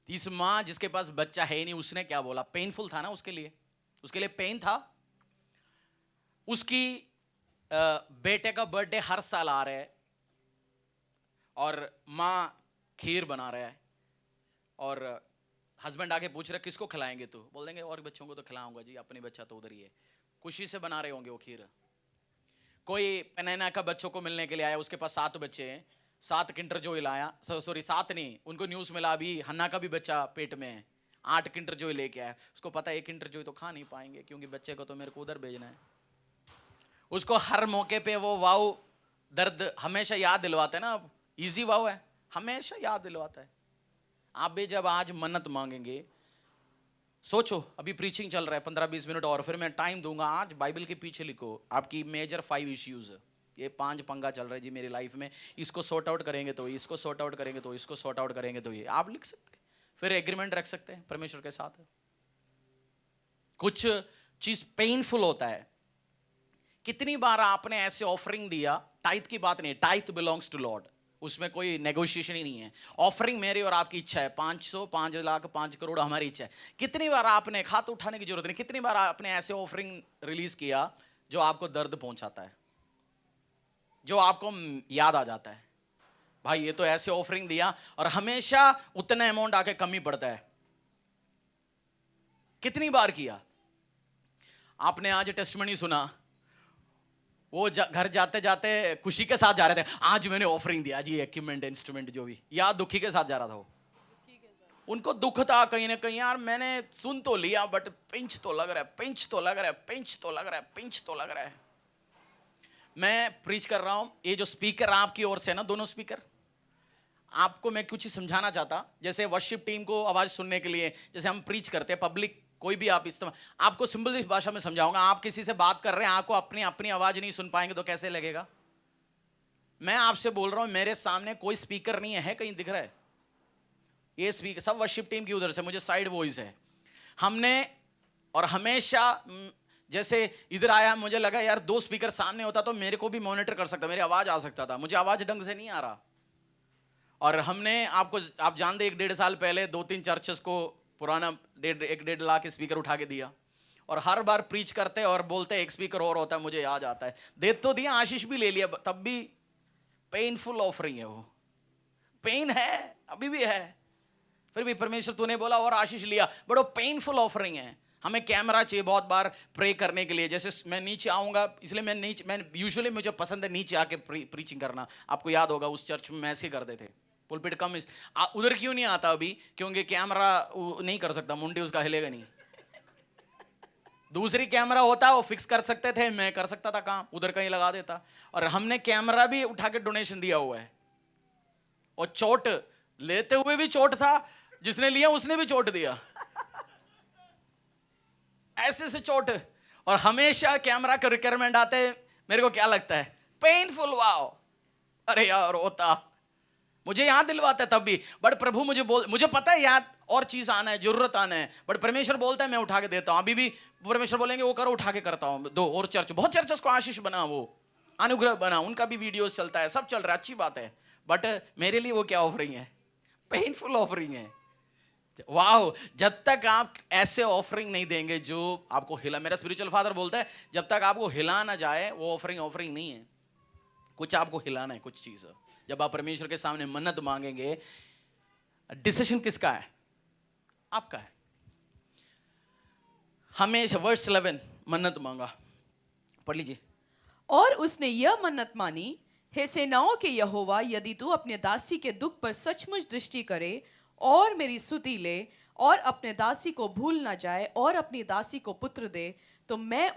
इस माँ जिसके पास बच्चा है ही नहीं, उसने क्या बोला? पेनफुल था ना उसके लिए पेन था। उसकी बेटे का बर्थडे हर साल आ रहा है और माँ खीर बना रहा है और हस्बैंड आके पूछ रहा किसको खिलाएंगे? तो बोल देंगे और बच्चों को तो खिलाऊंगा जी, अपने बच्चा तो उधर ही है। खुशी से बना रहे होंगे वो खीर। कोई पनैना का बच्चों को मिलने के लिए आया, उसके पास 7 बच्चे हैं, 7 किंडर जॉय लाया, सॉरी 7 नहीं, उनको न्यूज़ मिला अभी हन्ना का भी बच्चा पेट में है, 8 किंडर जॉय लेके आया। उसको पता है 1 किंडर जॉय तो खा नहीं पाएंगे क्योंकि बच्चे को तो मेरे को उधर भेजना है। उसको हर मौके पे वो वाव दर्द हमेशा याद दिलवाता है ना। इजी वाव है, हमेशा याद दिलवाता है। आप भी जब आज मन्नत मांगेंगे, सोचो अभी प्रीचिंग चल रहा है 15-20 मिनट और फिर मैं टाइम दूंगा। आज बाइबल के पीछे लिखो आपकी मेजर 5 इश्यूज, ये 5 पंगा चल रहा है जी मेरी लाइफ में, इसको सॉर्ट आउट करेंगे तो, इसको सॉर्ट आउट करेंगे तो, इसको सॉर्ट आउट करेंगे तो, ये आप लिख सकते हैं। फिर एग्रीमेंट रख सकते हैं परमेश्वर के साथ। कुछ चीज पेनफुल होता है। कितनी बार आपने ऐसे ऑफरिंग दिया, टाइथ की बात नहीं, टाइथ बिलोंग्स टू लॉर्ड, उसमें कोई नेगोशिएशन ही नहीं है। ऑफरिंग मेरी और आपकी इच्छा है, 500, 5 लाख, 5 करोड़ हमारी इच्छा है। कितनी बार आपने, हाथ उठाने की जरूरत नहीं, कितनी बार आपने ऐसे ऑफरिंग रिलीज किया जो आपको दर्द पहुंचाता है, जो आपको याद आ जाता है भाई ये तो ऐसे ऑफरिंग दिया, और हमेशा उतना अमाउंट आके कम ही पड़ता है। कितनी बार किया आपने? आज टेस्टिमनी सुना, वो घर जाते जाते खुशी के साथ जा रहे थे, आज मैंने ऑफरिंग दिया जी, इक्विपमेंट इंस्ट्रूमेंट जो भी, या दुखी के साथ जा रहा था वो। उनको दुख था कहीं ना कहीं, यार मैंने सुन तो लिया बट पिंच तो लग रहा है, पिंच तो लग रहा है, पिंच तो लग रहा है, पिंच तो लग रहा है। मैं प्रीच कर रहा हूं, ये जो स्पीकर आपकी ओर से ना, दोनों स्पीकर, आपको मैं कुछ समझाना चाहता। जैसे वर्शिप टीम को आवाज सुनने के लिए, जैसे हम प्रीच करते हैं, पब्लिक कोई भी आप इस्तेमाल, आपको सिंपल भाषा में समझाऊंगा। आप किसी से बात कर रहे हैं, आपको अपनी अपनी आवाज नहीं सुन पाएंगे तो कैसे लगेगा? मैं आपसे बोल रहा हूं, मेरे सामने कोई स्पीकर नहीं है, कहीं दिख रहा है? ये स्पीकर सब वर्शिप टीम की उधर से, मुझे साइड वॉइस है। हमने और हमेशा जैसे इधर आया, मुझे लगा यार 2 स्पीकर सामने होता तो मेरे को भी मॉनिटर कर सकता, मेरी आवाज आ सकता था। मुझे आवाज ढंग से नहीं आ रहा। और हमने आप जानते 1-1.5 साल पहले 2-3 चर्चेस को पुराना 1-1.5 लाख स्पीकर उठा के दिया, और हर बार प्रीच करते और बोलते एक स्पीकर और होता है, मुझे याद आता है, दे तो दिया, आशीष भी ले लिया, तब भी पेनफुल ऑफरिंग है वो, पेन है अभी भी है। फिर भी परमेश्वर तूने बोला और आशीष लिया, बड़ा पेनफुल ऑफरिंग है। हमें कैमरा चाहिए बहुत बार प्रे करने के लिए। जैसे मैं नीचे आऊंगा, इसलिए मैं यूजुअली मुझे पसंद है नीचे आके प्रीचिंग करना। आपको याद होगा उस चर्च में ऐसे करते थे, पुलपिट कम उधर क्यों नहीं आता अभी? क्योंकि कैमरा नहीं कर सकता, मुंडी उसका हिलेगा नहीं। दूसरी कैमरा होता वो फिक्स कर सकते थे, मैं कर सकता था काम, उधर कहीं लगा देता। और हमने कैमरा भी उठा के डोनेशन दिया हुआ है, और चोट लेते हुए भी चोट था, जिसने लिया उसने भी चोट दिया, ऐसे से चोट। और हमेशा कैमरा का रिक्वायरमेंट आते, मेरे को क्या लगता है, पेनफुल। वाओ, अरे यार होता, मुझे याद दिलवाता है तब भी, बट प्रभु मुझे पता है याद और चीज आना है, जरूरत आना है, बट परमेश्वर बोलता है मैं उठा के देता हूं। अभी भी परमेश्वर बोलेंगे वो करो, उठा के करता हूं। 2 और चर्च, बहुत चर्चेस को आशीष बना, वो अनुग्रह बना, उनका भी वीडियोस चलता है, सब चल रहा है, अच्छी बात है। बट मेरे लिए वो क्या ऑफरिंग है? पेनफुल ऑफरिंग है। वाह, जब तक आप ऐसे ऑफरिंग नहीं देंगे जो आपको हिला, मेरा स्पिरिचुअल फादर बोलता है जब तक आपको हिला ना जाए वो ऑफरिंग नहीं है। कुछ आपको हिलाना है, कुछ चीज। जब आप परमेश्वर के सामने मन्नत मांगेंगे, डिसीजन किसका है? आपका है। हमेशा वर्स 11 मन्नत मांगा, पढ़ लीजिए। और उसने यह मन्नत मानी, हे सेनाओं के यहोवा, यदि तू अपने दासी के दुख पर सचमुच दृष्टि करे और मेरी स्तुति ले और अपने दासी को भूल ना जाए और अपनी दासी को पुत्र दे, तो मैं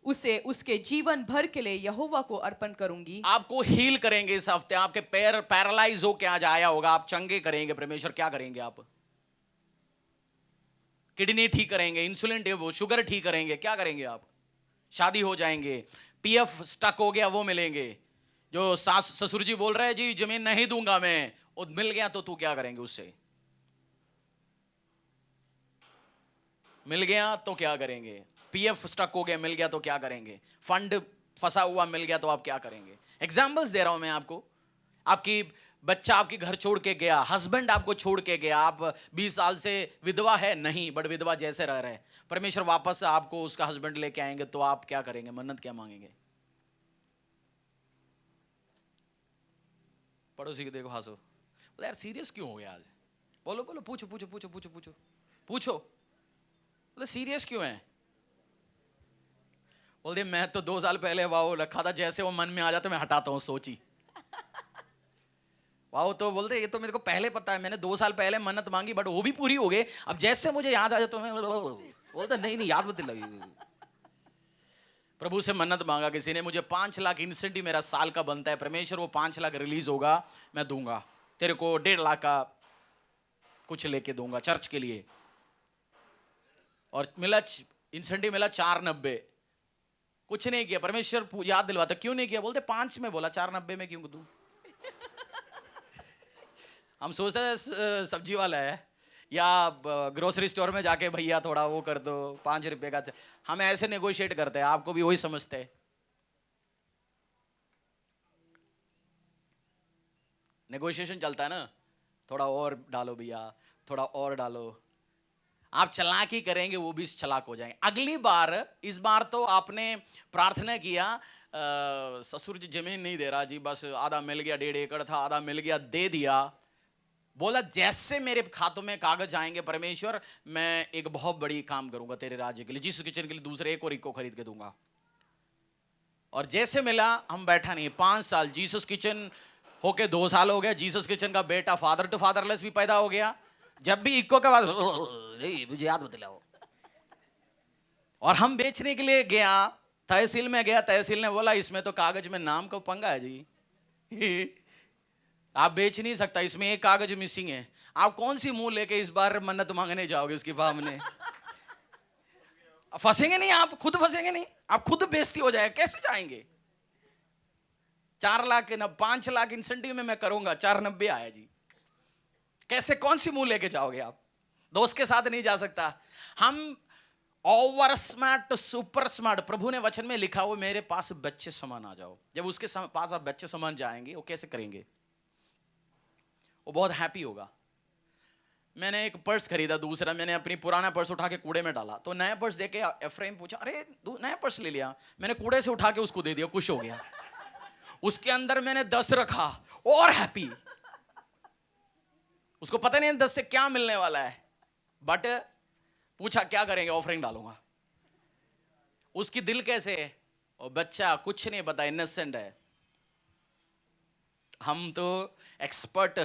उसे उसके जीवन भर के लिए यहोवा को अर्पण करूंगी। आपको हील करेंगे इस हफ्ते। आपके पैर पैरालाइज हो के आज आया होगा, आप चंगे करेंगे। परमेश्वर क्या करेंगे? आप किडनी ठीक करेंगे, इंसुलिन शुगर ठीक करेंगे, क्या करेंगे? आप शादी हो जाएंगे, पीएफ स्टक हो गया वो मिलेंगे। जो सास ससुर जी बोल रहे हैं जी जमीन नहीं दूंगा मैं, वो मिल गया तो तू क्या करेंगे उससे? मिल गया तो क्या करेंगे? पीएफ स्टक हो गया मिल गया तो क्या करेंगे? फंड फंसा हुआ मिल गया तो आप क्या करेंगे? एग्जाम्पल्स दे रहा हूं मैं आपको। आपकी बच्चा आपकी घर छोड़ के गया, हस्बैंड आपको छोड़ के गया, आप 20 साल से विधवा है नहीं, बट विधवा जैसे रह रहे, परमेश्वर वापस आपको उसका हस्बैंड लेके आएंगे तो आप क्या करेंगे? मन्नत क्या मांगेंगे? पड़ोसी को देखो, हंसो, बोले यार सीरियस क्यों हो गया आज? बोलो बोलो, पूछो पूछो पूछो पूछो पूछो पूछो, बोले सीरियस क्यों है? बोलते मैं तो 2 साल पहले वाव रखा था, जैसे वो मन में आ जाता मैं हटाता हूँ सोची। वाह, तो बोलते ये तो मेरे को पहले पता है, मैंने 2 साल पहले मन्नत मांगी बट वो भी पूरी हो गई, अब जैसे मुझे याद आ जाता मैं बोलता नहीं नहीं याद मत लगी। प्रभु से मन्नत मांगा किसी ने, मुझे 5 लाख इंसेंटिव मेरा साल का बनता है, परमेश्वर वो 5 लाख रिलीज होगा मैं दूंगा तेरे को, 1.5 लाख का कुछ लेके दूंगा चर्च के लिए। और मिला इंसेंटिव मिला 490। कुछ नहीं किया, परमेश्वर याद दिलवाता क्यों नहीं किया? बोलते 5 में बोला, 490 में क्यों दूं? हम सोचते हैं सब्जी वाला है या ग्रोसरी स्टोर में जाके भैया थोड़ा वो कर दो 5 रुपए का, हम ऐसे नेगोशिएट करते हैं, आपको भी वही समझते हैं। नेगोशिएशन चलता है ना, थोड़ा और डालो भैया, थोड़ा और डालो। आप चालाकी करेंगे वो भी चालाक हो जाएंगे। अगली बार, इस बार तो आपने प्रार्थना किया ससुर जी जमीन नहीं दे रहा जी, बस आधा मिल गया, 1.5 एकड़ था आधा मिल गया, दे दिया। बोला जैसे मेरे खातों में कागज आएंगे परमेश्वर, मैं एक बहुत बड़ी काम करूंगा तेरे राज्य के लिए, जीसस किचन के लिए दूसरे एक और इको खरीद के दूंगा। और जैसे मिला, हम बैठा नहीं, 5 साल जीसस किचन होके 2 साल हो गया, जीसस किचन का बेटा फादर टू फादरलेस भी पैदा हो गया। जब भी इको के बाद मुझे याद मत दिलाओ। और हम बेचने के लिए गया, तहसील में गया, तहसील ने बोला इसमें तो कागज में नाम का पंगा है जी, आप बेच नहीं सकता, इसमें एक कागज मिसिंग है। आप कौन सी मुंह लेके इस बार मन्नत मांगने जाओगे उसके सामने? फंसेंगे नहीं, आप खुद फंसेंगे नहीं, आप खुद बेइज्जती हो जाएगा, कैसे जाएंगे? 4 लाख के ना 5 लाख इंसेंटिव में मैं करूंगा, 490 आया जी, कैसे कौन सी मुंह लेके जाओगे आप? दोस्त के साथ नहीं जा सकता। हम ओवर स्मार्ट सुपर स्मार्ट, प्रभु ने वचन में लिखा हुआ मेरे पास बच्चे समान आ जाओ। जब उसके पास आप बच्चे समान जाएंगे, वो कैसे करेंगे? वो बहुत हैप्पी होगा। मैंने एक पर्स खरीदा, दूसरा मैंने अपनी पुराना पर्स उठा के कूड़े में डाला, तो नया पर्स देके एफ्रेम पूछा अरे नया पर्स ले लिया, मैंने कूड़े से उठा के उसको दे दिया, खुश हो गया। उसके अंदर मैंने 10 रखा और हैप्पी, उसको पता नहीं 10 से क्या मिलने वाला है, बट पूछा क्या करेंगे, ऑफरिंग डालूंगा। उसकी दिल कैसे है? और बच्चा कुछ नहीं पता, इनोसेंट है। हम तो एक्सपर्ट,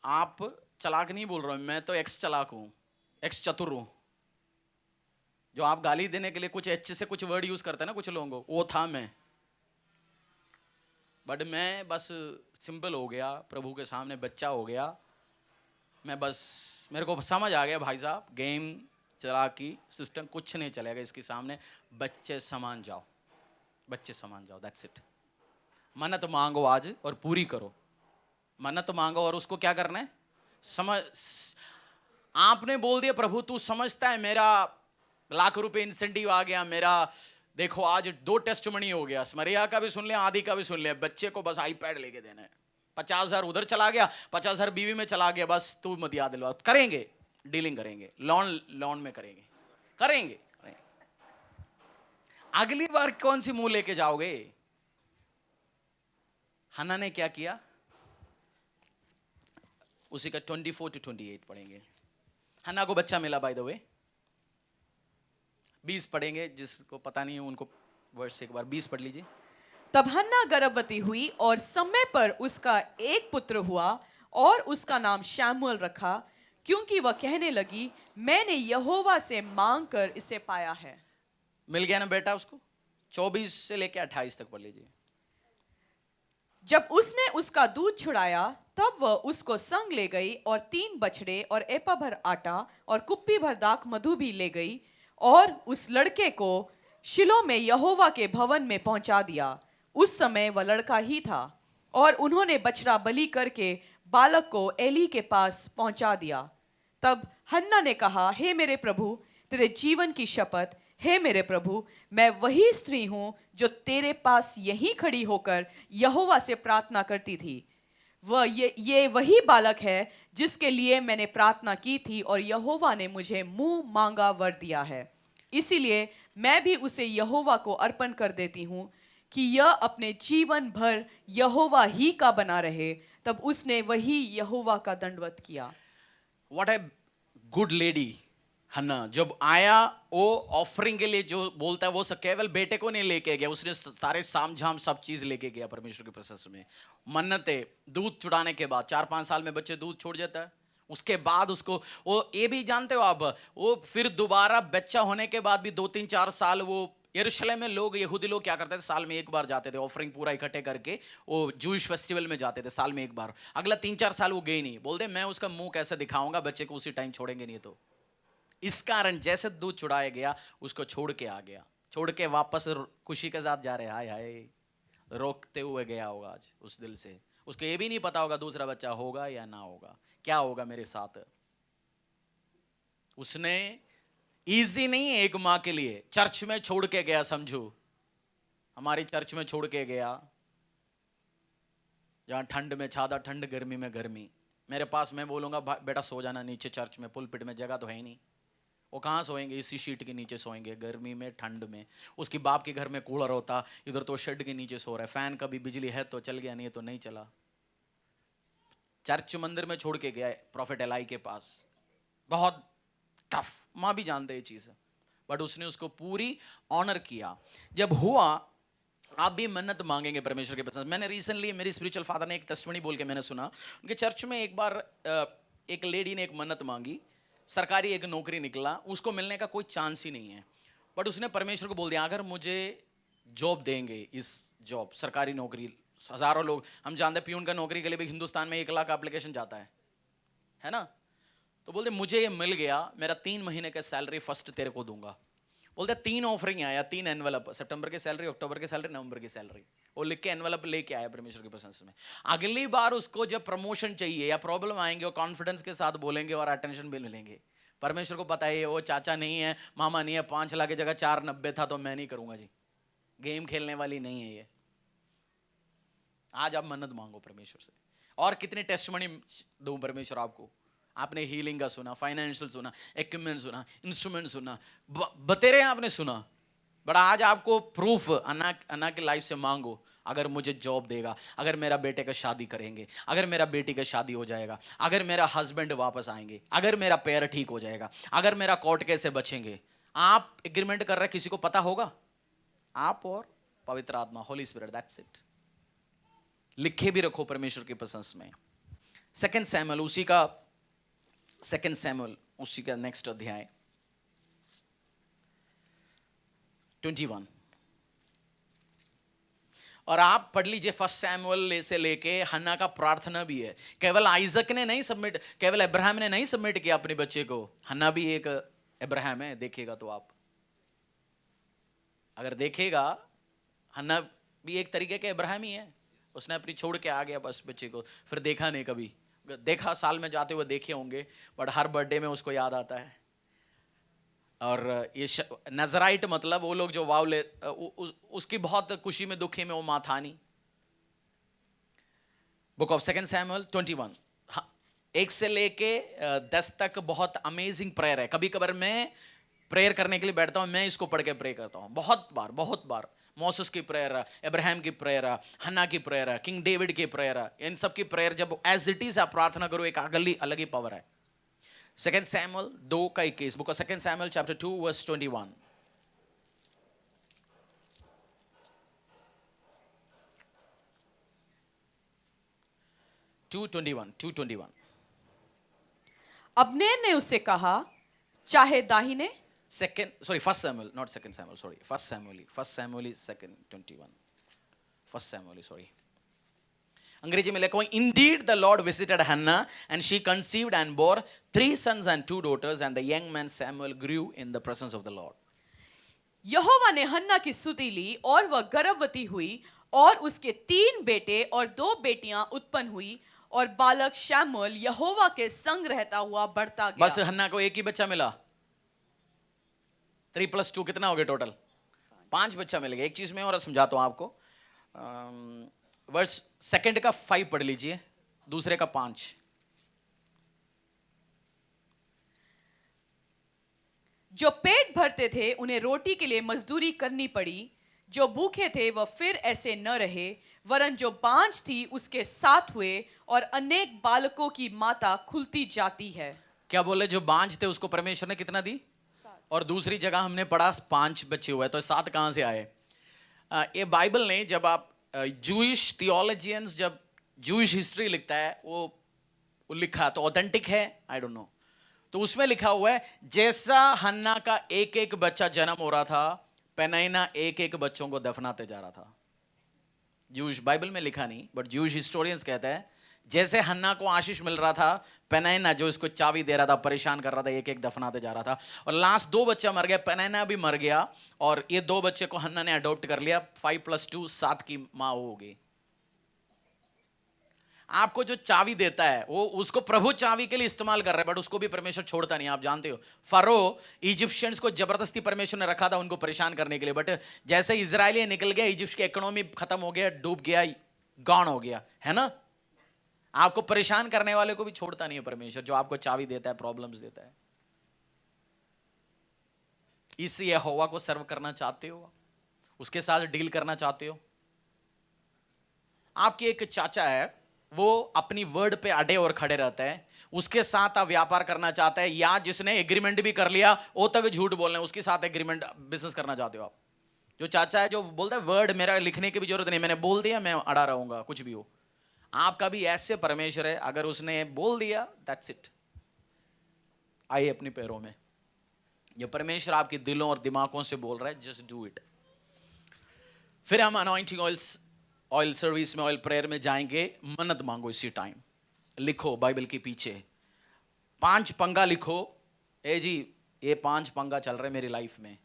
आप चालाक नहीं बोल रहा हूं, मैं तो एक्स चालाक हूं, एक्स चतुर हूं। जो आप गाली देने के लिए कुछ अच्छे से कुछ वर्ड यूज करते हैं ना कुछ लोगों को, वो था मैं। बट मैं बस सिंपल हो गया, प्रभु के सामने बच्चा हो गया। मैं बस, मेरे को समझ आ गया भाई साहब, गेम चालाकी सिस्टम कुछ नहीं चलेगा इसके सामने। बच्चे समान जाओ, बच्चे समान जाओ, दैट्स इट। मन्नत मांगो आज और पूरी करो। मन्नत मांगो और उसको क्या करना है? समझ। आपने बोल दिया प्रभु तू समझता है, मेरा लाख रुपए इंसेंटिव आ गया, मेरा देखो आज 2 टेस्टमनी हो गया, स्मरिया का भी सुन लिया, आदि का भी सुन लिया, बच्चे को बस आईपैड लेके देना है, 50,000 उधर चला गया, 50,000 बीवी में चला गया, बस तू मत याद दिलवा। करेंगे, डीलिंग करेंगे, लोन में करेंगे, करेंगे। अगली बार कौन सी मुंह लेके जाओगे? हन्ना ने क्या किया? उसी का 24 to 28 पढ़ेंगे। हन्ना को बच्चा मिला, बाय द वे 20 पढ़ेंगे, जिसको पता नहीं है उनको वर्ष एक बार 20 पढ़ लीजिए। तब हन्ना गर्भवती हुई और समय पर उसका एक पुत्र हुआ और उसका नाम शमूएल रखा, क्योंकि वह कहने लगी मैंने यहोवा से मांग कर इसे पाया है। मिल गया ना बेटा उसको। 24 से लेके 28 तक पढ़ लीजिए। जब उसने उसका दूध छुड़ाया तब वह उसको संग ले गई और 3 बछड़े और एपा भर आटा और कुप्पी भर दाख मधु भी ले गई और उस लड़के को शिलो में यहोवा के भवन में पहुंचा दिया। उस समय वह लड़का ही था और उन्होंने बछड़ा बलि करके बालक को एली के पास पहुंचा दिया। तब हन्ना ने कहा, हे मेरे प्रभु, तेरे जीवन की शपथ, हे मेरे प्रभु, मैं वही स्त्री हूं जो तेरे पास यहीं खड़ी होकर यहोवा से प्रार्थना करती थी। ये वही बालक है जिसके लिए मैंने प्रार्थना की थी और यहोवा ने मुझे मुंह मांगा वर दिया है। इसीलिए मैं भी उसे यहोवा को अर्पण कर देती हूँ कि यह अपने जीवन भर यहोवा ही का बना रहे। तब उसने वही यहोवा का दंडवत किया। व्हाट ए गुड लेडी हन्ना। जब आया वो ऑफरिंग के लिए जो बोलता है वो केवल बेटे को नहीं लेके गया, उसने सारे साम झाम सब चीज लेके गया परमेश्वर के प्रेजेंस में। मन्नते दूध चुड़ाने के बाद 4-5 साल में बच्चे दूध छोड़ जाता है, उसके बाद उसको वो ये भी जानते हो आप, वो फिर दोबारा बच्चा होने के बाद भी 2-3-4 साल वो यरूशलेम में लोग, यहूदी लोग क्या करते थे, साल में एक बार जाते थे ऑफरिंग पूरा इकट्ठे करके, वो जूइश फेस्टिवल में जाते थे साल में एक बार। अगला 3-4 साल वो गए नहीं, बोलते मैं उसका मुंह कैसे दिखाऊंगा, बच्चे को उसी टाइम छोड़ेंगे नहीं तो। इस कारण जैसे दूध चुड़ाया गया उसको छोड़ के आ गया, छोड़ के वापस खुशी के साथ जा रहे, हाय हाय रोकते हुए गया होगा आज उस दिल से। उसको ये भी नहीं पता होगा दूसरा बच्चा होगा या ना होगा, क्या होगा मेरे साथ। उसने इजी नहीं है एक माँ के लिए, चर्च में छोड़ के गया, समझो हमारी चर्च में छोड़ के गया, जहां ठंड में छाता ठंड, गर्मी में गर्मी। मेरे पास मैं बोलूंगा बेटा सो जाना नीचे, चर्च में पुलपिट में जगह तो है ही नहीं, वो कहाँ सोएंगे, इसी शीट के नीचे सोएंगे गर्मी में ठंड में। उसकी बाप के घर में कूलर होता, इधर तो शेड के नीचे सो रहा है, फैन कभी बिजली है तो चल गया, नहीं तो नहीं चला। चर्च मंदिर में छोड़ के गया प्रॉफिट एलाई के पास, बहुत टफ, माँ भी जानते ये चीज, बट उसने उसको पूरी ऑनर किया। जब हुआ आप भी मन्नत मांगेंगे परमेश्वर के पास। मैंने रिसेंटली मेरी स्पिरिचुअल फादर ने एक टेस्टिमनी बोल के मैंने सुना, उनके चर्च में एक बार एक लेडी ने एक मन्नत मांगी, सरकारी एक नौकरी निकला, उसको मिलने का कोई चांस ही नहीं है, बट उसने परमेश्वर को बोल दिया अगर मुझे जॉब देंगे, इस जॉब सरकारी नौकरी, हजारों लोग हम जानते हैं प्यून का नौकरी के लिए भी हिंदुस्तान में 1 लाख एप्लीकेशन जाता है ना, तो बोलते मुझे ये मिल गया, मेरा 3 महीने का सैलरी फर्स्ट तेरे को दूंगा। बोलते 3 ऑफरिंग आया, 3 एनवेलप, सितंबर की सैलरी, अक्टूबर की सैलरी, नवंबर की सैलरी, वो लिख के एनवेलप लेके आया परमेश्वर के प्रेजेंस में। अगली बार उसको जब प्रमोशन चाहिए या प्रॉब्लम आएंगे, वो कॉन्फिडेंस के साथ बोलेंगे और अटेंशन भी मिलेंगे। परमेश्वर को पता है वो चाचा नहीं है, मामा नहीं है, 5 लाख की जगह 490 था तो मैं नहीं करूंगा जी, गेम खेलने वाली नहीं है ये। आज आप मन्नत मांगो परमेश्वर से। और कितनी टेस्टिमनी दूं परमेश्वर आपको, आपने हीलिंग का सुना, फाइनेंशियल सुना, इक्विपमेंट सुना, इंस्ट्रूमेंट सुना, बतेरे आपने सुना, बट आज आपको प्रूफ अन्ना की लाइफ से मांगो, अगर मुझे जॉब देगा, अगर मेरा बेटे का शादी करेंगे, अगर मेरा बेटी का शादी हो जाएगा, अगर मेरा हस्बैंड वापस आएंगे, अगर मेरा पैर ठीक हो जाएगा, अगर मेरा कोर्ट केस से बचेंगे। आप एग्रीमेंट कर रहे, किसी को पता होगा, आप और पवित्र आत्मा, होली स्पिरिट, दैट्स इट। लिखे भी रखो परमेश्वर के प्रेजेंस में। 2 सैमुएल उसी का नेक्स्ट अध्याय 21, और आप पढ़ लीजिए 1 सैमुएल से लेके हन्ना का प्रार्थना भी है। केवल आइजक ने नहीं सबमिट, केवल अब्राहम ने नहीं सबमिट किया अपने बच्चे को, हन्ना भी एक अब्राहम है। देखिएगा तो आप अगर देखेगा, हन्ना भी एक तरीके के अब्राहम ही है। उसने अपनी छोड़ के आ गया बस बच्चे को, फिर देखा नहीं, कभी देखा साल में जाते हुए देखे होंगे, बट हर बर्थडे में उसको याद आता है। और ये नजराइट मतलब वो लोग जो वाव ले, उसकी बहुत खुशी में दुखी में वो माँ था नहीं। बुक ऑफ 2 सैमुएल 21 1 से लेके 10 तक बहुत अमेजिंग प्रेयर है। कभी कभार मैं प्रेयर करने के लिए बैठता हूँ, मैं इसको पढ़ के प्रे करता हूँ बहुत बार। मोसेस की प्रेयर, अब्राहम की प्रेयर, हन्ना की प्रेयर, किंग डेविड की प्रेयर, इन सब की प्रेयर जब एज इट इज आप प्रार्थना करो, एक अलग ही पावर है। 2 Samuel 2:21, book of 2 Samuel chapter 2 verse 21। Abner ने उससे कहा, चाहे दाहिने, 1 Samuel, not 2 Samuel, sorry. 1 Samuel is 2:21. 1 Samuel, sorry. अंग्रेजी में लिखा हुआ, Indeed the Lord visited Hannah and she conceived and bore 3 sons and 2 daughters, and the young man Samuel grew in the presence of the Lord. यहोवा ने हन्ना की स्तुति ली और वह गर्भवती हुई और उसके 3 बेटे और 2 बेटियां उत्पन्न हुई और बालक शमूएल यहोवा के संग रहता हुआ बढ़ता गया। बस हन्ना को एक ही बच्चा मिला। 3 + 2 कितना हो गया टोटल? 5 बच्चा मिल गया। एक चीज मैं और समझाता हूं आपको। वर्स 2 का 5 पढ़ लीजिए, दूसरे का 5। जो पेट भरते थे उन्हें रोटी के लिए मजदूरी करनी पड़ी, जो भूखे थे वह फिर ऐसे न रहे, वरन जो बांझ थी उसके साथ हुए और अनेक बालकों की माता खुलती जाती है। क्या बोले? जो बांझ थे उसको परमेश्वर ने कितना दी? 7। और दूसरी जगह हमने पढ़ा 5 बच्चे हुए, तो 7 कहां से आए? ये बाइबल ने, जब आप जूइश थियोलॉजियंस जब जूइश हिस्ट्री लिखता है, वो लिखा तो ऑथेंटिक है, आई डोंट नो। तो उसमें लिखा हुआ है जैसा हन्ना का एक एक बच्चा जन्म हो रहा था, पेनिन्ना एक एक बच्चों को दफनाते जा रहा था। जूइश बाइबल में लिखा नहीं, बट जूइश हिस्टोरियंस कहते हैं जैसे हन्ना को आशीष मिल रहा था, पेनिन्ना जो इसको चाबी दे रहा था, परेशान कर रहा था, एक एक दफनाते जा रहा था। और लास्ट 2 बच्चा मर गया, पेनिन्ना भी मर गया, और ये 2 बच्चे को हन्ना ने अडॉप्ट कर लिया। 5 + 2 7 की माँ हो गई। आपको जो चाबी देता है वो उसको प्रभु चाबी के लिए इस्तेमाल कर रहा है, बट उसको भी परमेश्वर छोड़ता नहीं। आप जानते हो फरो इजिप्शियंस को जबरदस्ती परमेश्वर ने रखा था उनको परेशान करने के लिए, बट जैसे इजराइली निकल गया, इजिप्ट की इकोनॉमी खत्म हो गया, डूब गया, गॉन हो गया, है ना। आपको परेशान करने वाले को भी छोड़ता नहीं है परमेश्वर, जो आपको चाबी देता है, प्रॉब्लम्स देता है। इस यहोवा को सर्व करना चाहते हो, उसके साथ डील करना चाहते हो। आपके एक चाचा है, वो अपनी वर्ड पे अड़े और खड़े रहते हैं, उसके साथ आप व्यापार करना चाहते हैं, या जिसने एग्रीमेंट भी कर लिया वो तक झूठ बोल रहे हैं, उसके साथ एग्रीमेंट बिजनेस करना चाहते हो आप। जो चाचा है जो बोलता है वर्ड मेरा लिखने की भी जरूरत नहीं, मैंने बोल दिया, मैं अड़ा रहूंगा कुछ भी हो। आपका भी ऐसे परमेश्वर है, अगर उसने बोल दिया दैट्स इट। आइए अपने पैरों में, ये परमेश्वर आपके दिलों और दिमागों से बोल रहा है, जस्ट डू इट। फिर हम अनॉइंटिंग ऑयल सर्विस में, ऑयल प्रेयर में जाएंगे। मन्नत मांगो इसी टाइम, लिखो बाइबल के पीछे 5 पंगा लिखो। ए जी, ये 5 पंगा चल रहे मेरी लाइफ में,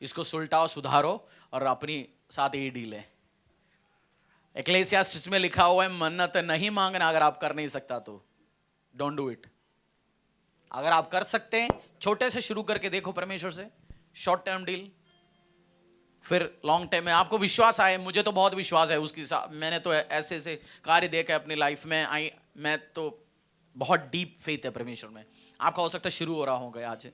इसको सुलटाओ, सुधारो, और अपनी साथ ही डील है। एक्लेसियास्टिस में लिखा हुआ है मन्नत नहीं मांगना, अगर आप कर नहीं सकता तो डोंट डू इट। अगर आप कर सकते हैं, छोटे से शुरू करके देखो परमेश्वर से, शॉर्ट टर्म डील, फिर लॉन्ग टाइम में आपको विश्वास आए। मुझे तो बहुत विश्वास है उसकी, मैंने तो ऐसे ऐसे कार्य देखा है अपनी लाइफ में। मैं तो बहुत डीप फेथ है परमेश्वर में। आपका हो सकता है शुरू हो रहा होगा, आज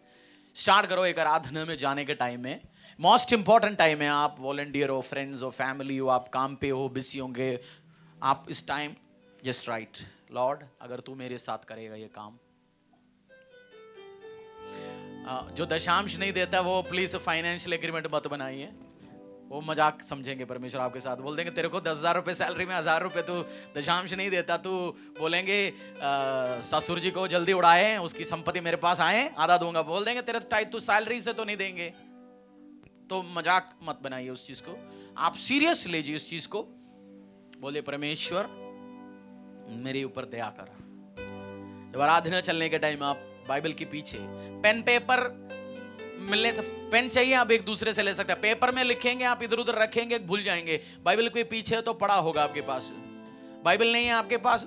स्टार्ट करो एक आराधना में जाने के टाइम में। मोस्ट इंपॉर्टेंट टाइम है, आप वॉलंटियर हो, फ्रेंड्स हो, फैमिली हो, आप काम पे हो, बिजी होंगे, आप इस टाइम जस्ट राइट लॉर्ड, अगर तू मेरे साथ करेगा ये काम। जो दशांश नहीं देता वो प्लीज फाइनेंशियल एग्रीमेंट मत बनाइए, वो मजाक समझेंगे परमेश्वर आपके साथ। बोल देंगे तेरे को 10,000 रुपये सैलरी में 1,000 रुपये तू दशांश नहीं देता, तू बोलेंगे ससुर जी को जल्दी उड़ाए, उसकी संपत्ति मेरे पास आए, आधा दूंगा। बोल देंगे तेरे तू सैलरी से तो नहीं देंगे। तो मजाक मत बनाइए उस चीज को, आप सीरियस लीजिए इस चीज को। बोले परमेश्वर मेरे ऊपर दया कर। जब आराधना चलने के टाइम आप बाइबल के पीछे पेन पेपर मिलने से, पेन चाहिए आप एक दूसरे से ले सकते हैं, पेपर में लिखेंगे, आप इधर उधर रखेंगे भूल जाएंगे। बाइबल के पीछे तो पड़ा होगा आपके पास। बाइबल नहीं है आपके पास,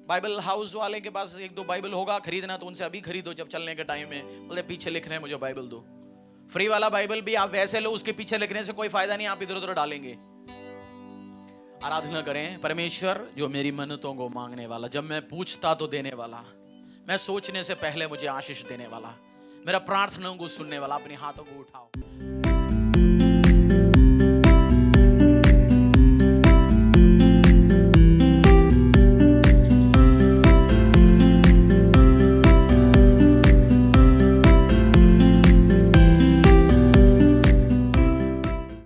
बाइबल हाउस वाले के पास 1-2 बाइबल होगा, खरीदना तो उनसे अभी खरीदो जब चलने के टाइम में। बोले पीछे लिख रहे हैं मुझे बाइबल दो। फ्री वाला बाइबल भी आप वैसे लो, उसके पीछे लिखने से कोई फायदा नहीं, आप इधर उधर डालेंगे। आराधना करें परमेश्वर जो मेरी मन्नतों को मांगने वाला, जब मैं पूछता तो देने वाला, मैं सोचने से पहले मुझे आशीष देने वाला, मेरा प्रार्थनाओं को सुनने वाला। अपने हाथों को उठाओ।